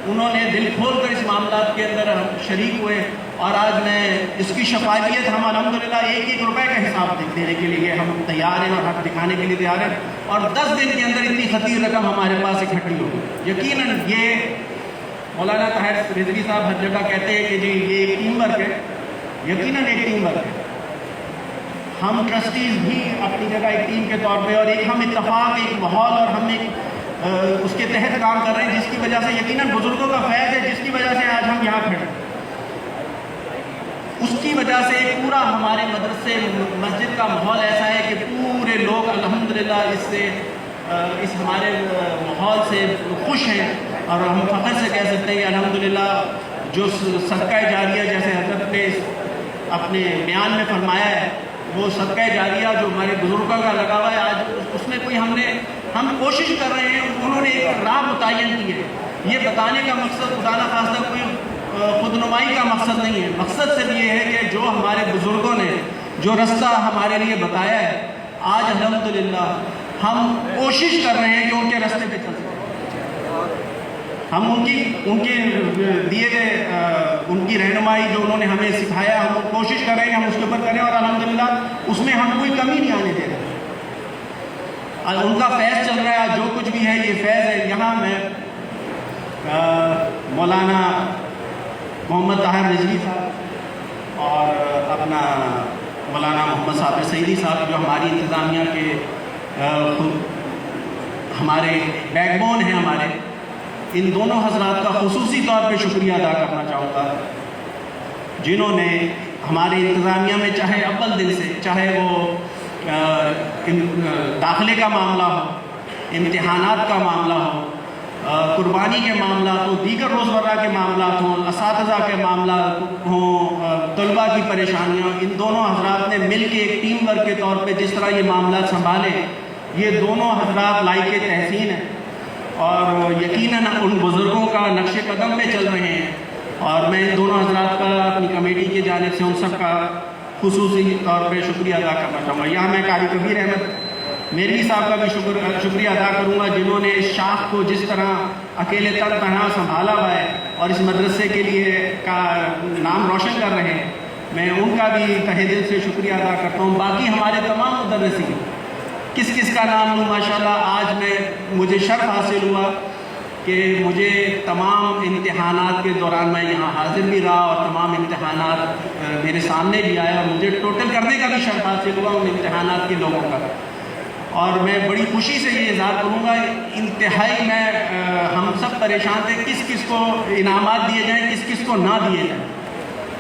انہوں نے دل کھول کر اس معاملات کے اندر شریک ہوئے اور آج میں اس کی شفافیت ہم الحمدللہ 1-1 روپے کا حساب دینے کے لیے ہم تیار ہیں اور حق دکھانے کے لیے تیار ہیں. اور 10 دن کے اندر اتنی خطیر رقم ہمارے پاس اکٹھی ہوگی. یقیناً یہ مولانا طاہر رضوی صاحب ہر جگہ کہتے ہیں کہ جی یہ ایک ٹیم ورک ہے. یقیناً ایک ٹیم ورک ہے. ہم ٹرسٹیز بھی اپنی جگہ ایک ٹیم کے طور پہ اور ایک ہم اتفاق ایک ماحول اور ہم ایک اس کے تحت کام کر رہے ہیں جس کی وجہ سے یقیناً بزرگوں کا فیض ہے جس کی وجہ سے آج ہم یہاں کھڑے ہیں. اس کی وجہ سے پورا ہمارے مدرسے مسجد کا ماحول ایسا ہے کہ پورے لوگ الحمدللہ اس ہمارے ماحول سے خوش ہیں اور ہم فخر سے کہہ سکتے ہیں کہ الحمدللہ جو صدقہ جاریہ جیسے حضرت نے اپنے بیان میں فرمایا ہے وہ صدقہ جاریہ جو ہمارے بزرگوں کا لگا ہوا ہے آج اس میں کوئی ہم کوشش کر رہے ہیں. انہوں نے ایک راہ متعین کی ہے. یہ بتانے کا مقصد خدا نہ خواستہ کوئی خود نمائی کا مقصد نہیں ہے. مقصد صرف یہ ہے کہ جو ہمارے بزرگوں نے جو رستہ ہمارے لیے بتایا ہے آج الحمدللہ ہم کوشش کر رہے ہیں کہ ان کے راستے پہ چل سکیں. ہم ان کے دیے گئے ان کی رہنمائی جو انہوں نے ہمیں سکھایا ہم کوشش کر رہے ہیں ہم اس کے اوپر کریں اور الحمدللہ اس میں ہم کوئی کمی نہیں آنے دے رہے. ان کا فیض چل رہا ہے، جو کچھ بھی ہے یہ فیض ہے۔ یہاں میں مولانا محمد طاہر رضوی صاحب اور اپنا مولانا محمد صابر سعیدی صاحب جو ہماری انتظامیہ کے ہمارے بیک بون ہیں ہمارے، ان دونوں حضرات کا خصوصی طور پہ شکریہ ادا کرنا چاہوں گا، جنہوں نے ہمارے انتظامیہ میں چاہے اول دن سے، چاہے وہ داخلے کا معاملہ ہو، امتحانات کا معاملہ ہو، قربانی کے معاملات ہوں، دیگر روزمرہ کے معاملات ہوں، اساتذہ کے معاملات ہوں، طلباء کی پریشانیاں، ان دونوں حضرات نے مل کے ایک ٹیم ورک کے طور پہ جس طرح یہ معاملات سنبھالے، یہ دونوں حضرات لائق تحسین ہیں اور یقیناً ان بزرگوں کا نقش قدم میں چل رہے ہیں، اور میں ان دونوں حضرات کا اپنی کمیٹی کی جانب سے ان سب کا خصوصی طور پہ شکریہ ادا کرنا چاہوں گا۔ یہاں میں قاری کبیر احمد میرلی صاحب کا بھی شکریہ ادا کروں گا، جنہوں نے اس شاخ کو جس طرح اکیلے تن تنہا سنبھالا ہوا ہے اور اس مدرسے کے لیے کا نام روشن کر رہے ہیں، میں ان کا بھی تہہ دل سے شکریہ ادا کرتا ہوں۔ باقی ہمارے تمام مدرسین، کس کس کا نام لوں، ماشاءاللہ آج مجھے شرف حاصل ہوا کہ مجھے تمام امتحانات کے دوران میں یہاں حاضر بھی رہا اور تمام امتحانات میرے سامنے بھی آیا اور مجھے ٹوٹل کرنے کا بھی شرف حاصل ہوا ان امتحانات کے لوگوں کا، اور میں بڑی خوشی سے یہ اظہار کروں گا، انتہائی ہم سب پریشان تھے کس کس کو انعامات دیے جائیں، کس کس کو نہ دیے جائیں،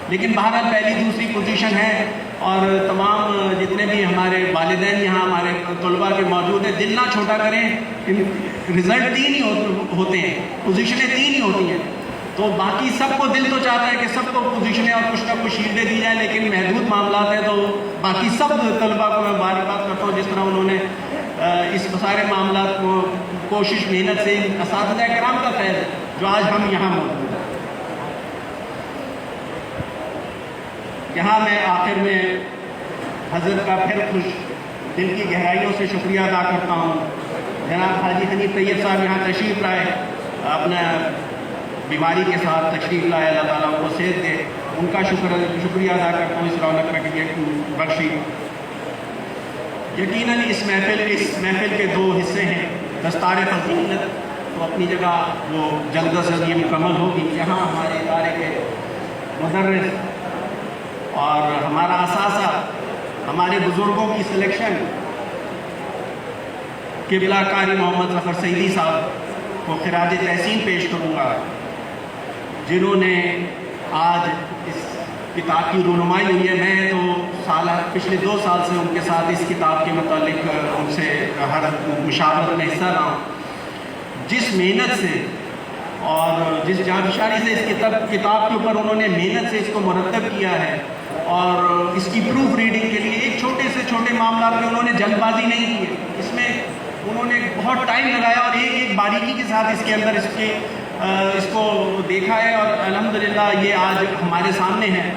لیکن بہرحال پہلی دوسری پوزیشن ہے، اور تمام جتنے بھی ہمارے والدین یہاں ہمارے طلباء کے موجود ہیں، دل نہ چھوٹا کریں، رزلٹ 3 ہی ہوتے ہیں، پوزیشنیں 3 ہی ہوتی ہیں، تو باقی سب کو دل تو چاہتا ہے کہ سب کو پوزیشنیں اور کچھ نہ کچھ شیلڈیں دی جائیں، لیکن محدود معاملات ہیں، تو باقی سب طلباء کو میں مبارکباد کرتا ہوں جس طرح انہوں نے اس سارے معاملات کو کوشش محنت سے، اساتذہ کرام کا فیض ہے جو آج ہم یہاں موجود ہیں۔ یہاں میں آخر میں حضرت کا پھر خوش دل کی گہرائیوں سے شکریہ ادا کرتا ہوں، جناب حاجی حنیف طیب صاحب یہاں تشریف لائے، اپنا بیماری کے ساتھ تشریف لائے، اللہ تعالیٰ ان کو صحت دے، ان کا شکریہ ادا کرتا ہوں اس رونق میں بخشی۔ یقیناً اس محفل کے 2 حصے ہیں، دستار فضیلت تو اپنی جگہ وہ جلد از جلد یہ مکمل ہوگی، یہاں ہمارے ادارے کے مدرس اور ہمارا اثاثہ، ہمارے بزرگوں کی سلیکشن، قبلہ قاری محمد ظفر سعیدی صاحب کو خراج تحسین پیش کروں گا، جنہوں نے آج اس کتاب کی رونمائی ہوئی ہے۔ میں تو پچھلے 2 سال سے ان کے ساتھ اس کتاب کے متعلق ان سے ہر مشاورت میں حصہ رہا ہوں، جس محنت سے اور جس جانشاری سے اس کتاب کے اوپر انہوں نے محنت سے اس کو مرتب کیا ہے، اور اس کی پروف ریڈنگ کے لیے ایک چھوٹے سے چھوٹے معاملات میں انہوں نے جلد بازی نہیں کی ہے، اس میں انہوں نے بہت ٹائم لگایا اور ایک باریکی کے ساتھ اس کے اندر اس کو دیکھا ہے، اور الحمدللہ یہ آج ہمارے سامنے ہے۔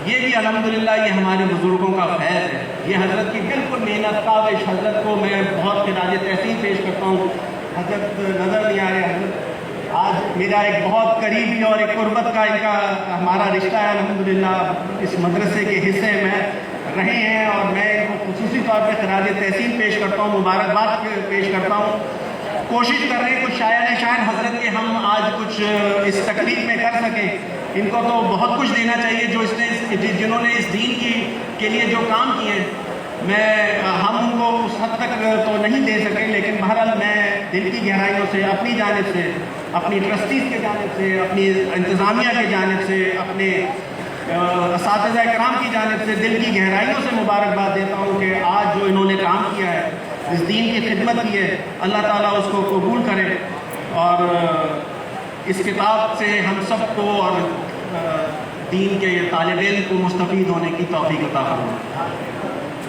یہ بھی الحمدللہ یہ ہمارے بزرگوں کا فیض ہے، یہ حضرت کی بالکل محنت کاوش، حضرت کو میں بہت خراج تحسین پیش کرتا ہوں۔ حضرت نظر نہیں آ رہے، حضرت آج میرا ایک بہت قریبی اور ایک قربت کا ہمارا رشتہ ہے، الحمدللہ اس مدرسے کے حصے میں رہے ہیں، اور میں ان کو خصوصی طور پہ خراج تحسین پیش کرتا ہوں، مبارکباد پیش کرتا ہوں۔ کوشش کر رہے ہیں کچھ شاید حضرت کے ہم آج کچھ اس تقریب میں کر سکیں، ان کو تو بہت کچھ دینا چاہیے جو جنہوں نے اس دین کے لیے جو کام کیے ہیں، ہم ان کو اس حد تک تو نہیں دے سکیں، لیکن بہرحال میں دل کی گہرائیوں سے اپنی جانب سے، اپنی ٹرسٹیز کے جانب سے، اپنی انتظامیہ کی جانب سے، اپنے اساتذہ کرام کی جانب سے دل کی گہرائیوں سے مبارکباد دیتا ہوں کہ آج جو انہوں نے کام کیا ہے، اس دین کی خدمت کی ہے، اللہ تعالیٰ اس کو قبول کرے، اور اس کتاب سے ہم سب کو اور دین کے طالب علم کو مستفید ہونے کی توفیق عطا فرمائے۔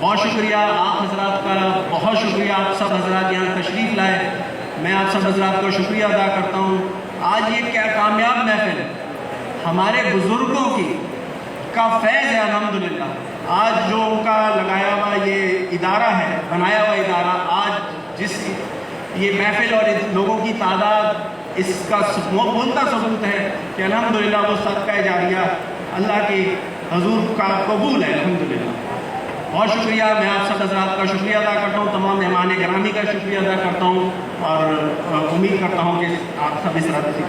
بہت شکریہ آپ حضرات کا، بہت شکریہ آپ سب حضرات یہاں تشریف لائے، میں آپ سب حضرات کو شکریہ ادا کرتا ہوں۔ آج یہ کیا کامیاب محفل ہے، ہمارے بزرگوں کا فیض ہے الحمدللہ۔ آج جو ان کا لگایا ہوا یہ ادارہ ہے، بنایا ہوا ادارہ، آج جس یہ محفل اور لوگوں کی تعداد، اس کا بولتا ثبوت ہے کہ الحمدللہ وہ صدقہ جاریہ اللہ کی حضور کا قبول ہے الحمدللہ۔ بہت شکریہ. میں آپ سب حضرات کا شکریہ ادا کرتا ہوں, تمام مہمان گرامی کا شکریہ ادا کرتا ہوں, اور امید کرتا ہوں کہ آپ سب اس طرح سے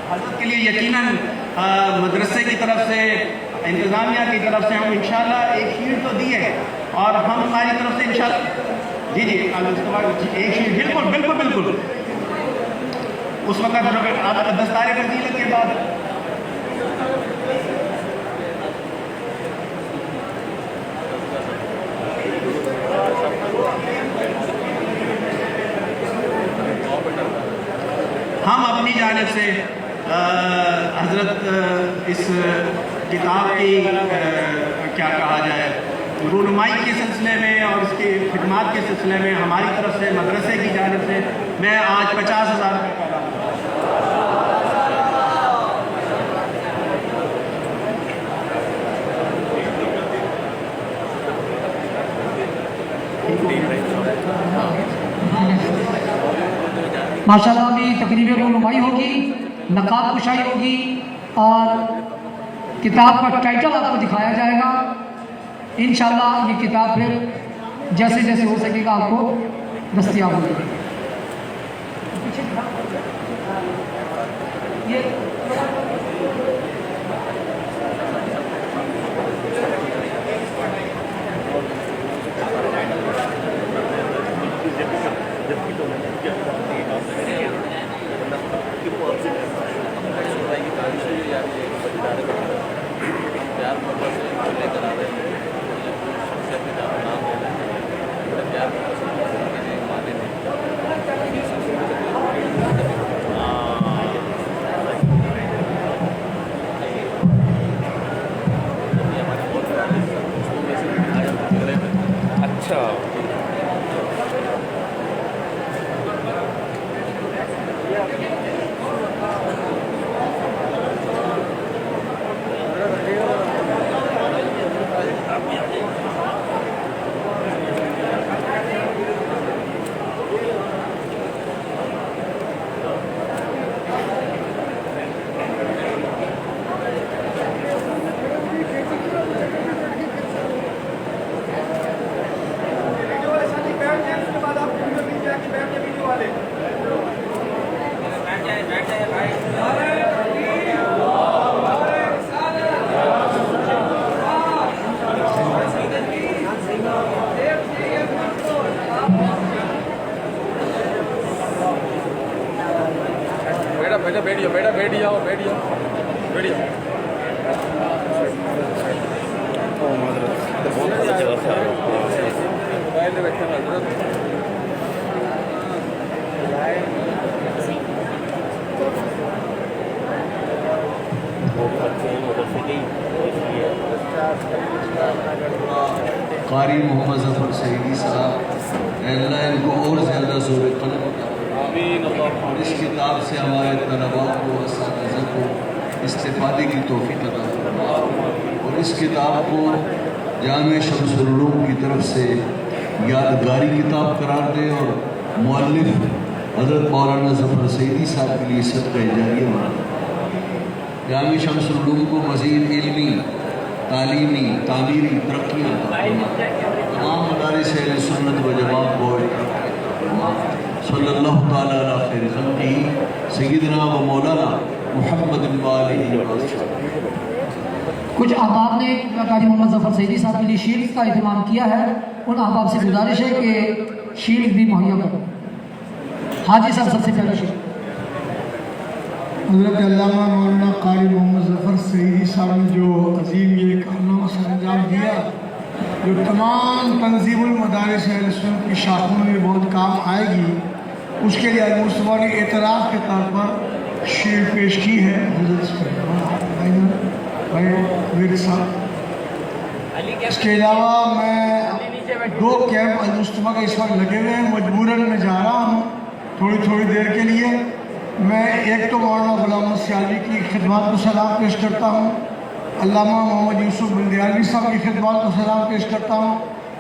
حضرت کے لیے یقیناً مدرسے کی طرف سے, انتظامیہ کی طرف سے ہم انشاءاللہ ایک شیٹ تو دی ہے, اور ہم ہماری طرف سے انشاءاللہ جی ایک شیٹ بالکل اس وقت دستار فضیلت کے بعد ہم اپنی جانب سے حضرت اس کتاب کی کیا کہا جائے رونمائی کے سلسلے میں اور اس کی خدمات کے سلسلے میں ہماری طرف سے مدرسے کی جانب سے میں آج 50,000 روپے کا ماشاءاللہ بھی تقریب رونمائی ہوگی, نقاب کشائی ہوگی, اور کتاب کا ٹائٹل آپ کو دکھایا جائے گا. انشاءاللہ یہ کتاب پھر جیسے جیسے ہو سکے گا آپ کو دستیاب ہوگی. قاری محمد ظفر سعیدی صاحب, اللہ ان کو اور زیادہ زور قلم اور اس کتاب سے ہمارے طلباء کو, اساتذہ کو استفادے کی توفیق عطا فرمائے, اور اس کتاب کو جامع شمس العلوم کی طرف سے یادگاری کتاب قرار دے, اور مؤلف حضرت مولانا ظفر سعیدی صاحب کے لیے صدقہ جاریہ بنا. جامع شمس العلوم کو مزید علمی, تعلیمی, تعمیری ترقیاں تمام مدارس اہل سنت و جماعت کو صلی اللہ تعالیٰ علیہ خیر خلقہ سیدنا و مولانا محمد علیہ وسلم. کچھ احباب نے قاری محمد ظفر سعیدی صاحب کے لیے شیلڈ کا اہتمام کیا ہے, ان احباب سے گزارش ہے کہ شیلڈ بھی مہیا کرو. حاجی صاحب سب سے پہلے شیلڈ. حضرت علامہ مولانا قاری محمد ظفر سعیدی صاحب نے جو عظیم یہ کارنامہ سر انجام دیا, جو تمام تنظیم المدارس اہل سنت کی شاخوں میں بہت کام آئے گی, اس کے لیے المصطفیٰ نے اعتراف کے طور پر شیلڈ پیش کی ہے. حضرت بھائی ورد صاحب. اس کے علاوہ میں 2 کیمپ المصطفیٰ کے اس وقت لگے ہوئے ہیں, مجبوراً میں جا رہا ہوں تھوڑی دیر کے لیے. میں ایک تو مولانا غلام احمد سیالوی کی خدمات کو سلام پیش کرتا ہوں, علامہ محمد یوسف بندیالوی صاحب کی خدمات کو سلام پیش کرتا ہوں,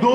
2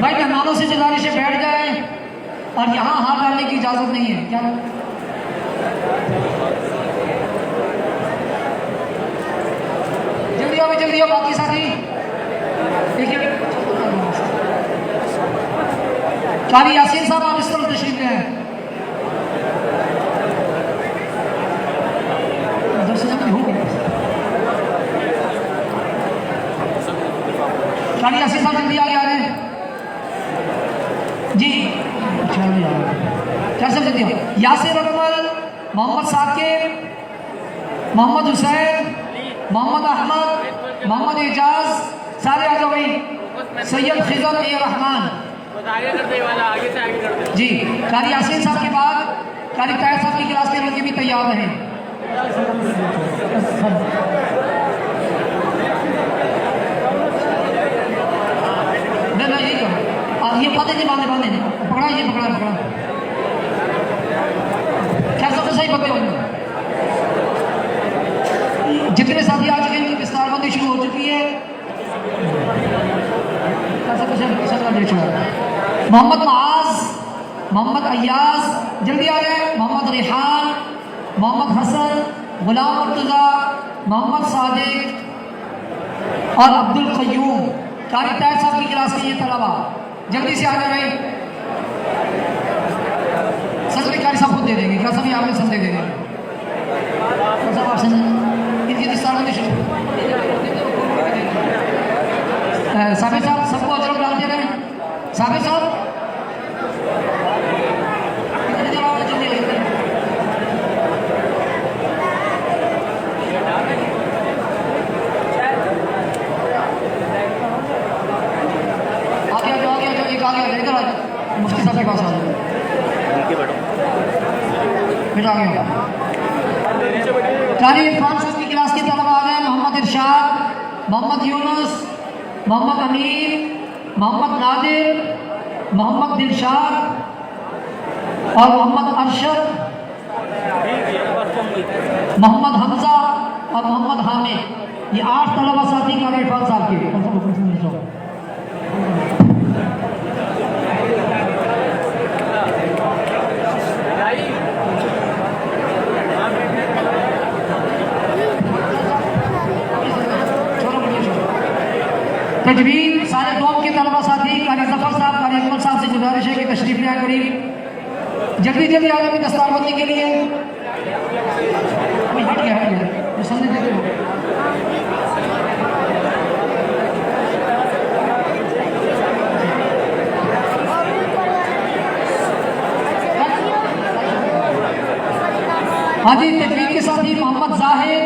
بھائی مہمانوں سے گزارش ہے بیٹھ جائیں اور یہاں ہاتھ ڈالنے کی اجازت نہیں ہے. کیا جلدی ہو باقی ساتھی دیکھیے. قاری یاسین صاحب آپ اس طرف تشریف لے آئیں. قاری یاسین صاحب جلدی آگے آ رہے ہیں جی. کیا سب جلدی ہو. یاسر اکمل, محمد ثاقب, محمد حسین, محمد احمد, محمد اعجاز, سارے آ جاؤ بھائی. سید خضر اے رحمان جی. قاری یاسین صاحب کے بعد قاری طاہر صاحب کی کلاس کے لڑکے بھی تیار رہیں. یہ پتہ نہیں باندھے پکڑا کیا سب سے صحیح پتے ہونے. جتنے ساتھی آ چکے ہیں دستار بندی شروع ہو چکی ہے. محمد معاذ, محمد ایاز جلدی آ جائیں. محمد ریحان, محمد حسن, غلام مرتضیٰ, محمد صادق اور عبد القیوم. قاری طاہر صاحب کی کلاس کے یہ طلبا جلدی سے آ جائیں بھائی. سب قاری صاحب خود دے دیں گے. کیا سبھی آپ نے سب دے دیں گے. سب آپ سن صابر صاحب سب کو اجرت ڈالتے رہیں. صابر صاحب مفتی صاحب کے پاس آ جاؤ. قاری عرفان صاحب کی کلاس کے طلبا آ گئے. محمد ارشاد, محمد یونس, محمد امیر, محمد نادر, محمد دلشاد اور محمد ارشد, محمد حمزہ اور محمد حامد. یہ 8 طلبا ساتھی قاری عرفان صاحب کے. تجوید سارے دوم کے طلبا ساتھی قاری ظفر صاحب, قاری اکمل صاحب سے گزارش ہے کہ تشریف لے آئیں قریب. جلدی آ جائیں دستار بندی کے لیے. ہٹ گیا سمجھنے دیتے ہو. ہاں جی. تجوید کے ساتھی محمد زاہد,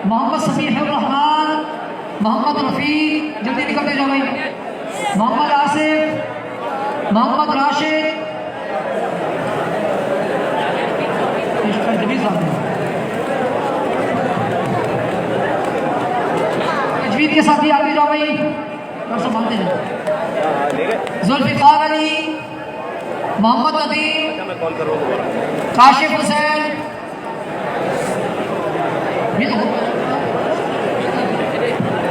محمد سمیح الرحمان, محمد رفیق جلدی نکلتے جاؤ بھائی. محمد آصف, محمد راشد, تجوید کے ساتھی آگے جاؤ بھائی. ذوالفقار علی, محمد ندیم, کاشف حسین.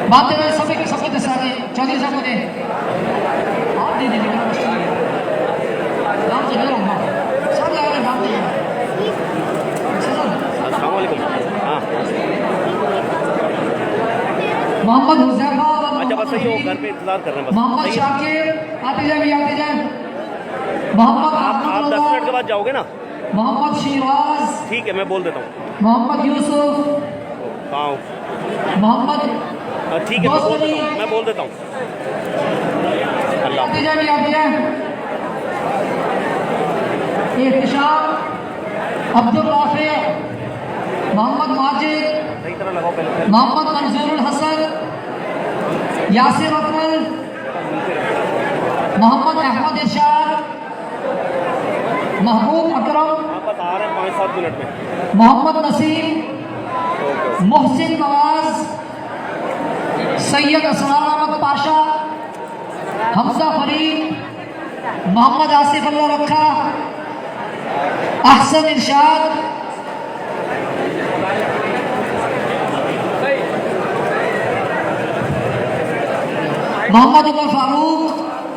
بات دے رہے سب کو دس آگے. چودھری صاحب کو دے آپ دے دیں نام سے لے رہا ہوں سب لے رہے نام دے. السلام علیکم. محمد حذیفہ, محمد شاکر آتے جائیں. محمد آپ 10 منٹ کے بعد جاؤ گے نا. محمد شیراز, ٹھیک ہے میں بول دیتا ہوں. محمد یوسف, محمد ٹھیک ہے میں بول دیتا ہوں. اللہ احتشام, عبد الرافع, محمد ماجد, محمد منظور الحسن, یاسر اکمل, محمد احمد ارشاد, محبوب اکرم, آ رہے ہیں 5-7 منٹ میں. محمد نسیم, محسن نواز, سید اسرار احمد پاشا, حمزہ فرید, محمد آصف اللہ رکھا, احسن ارشاد, محمد عمر فاروق,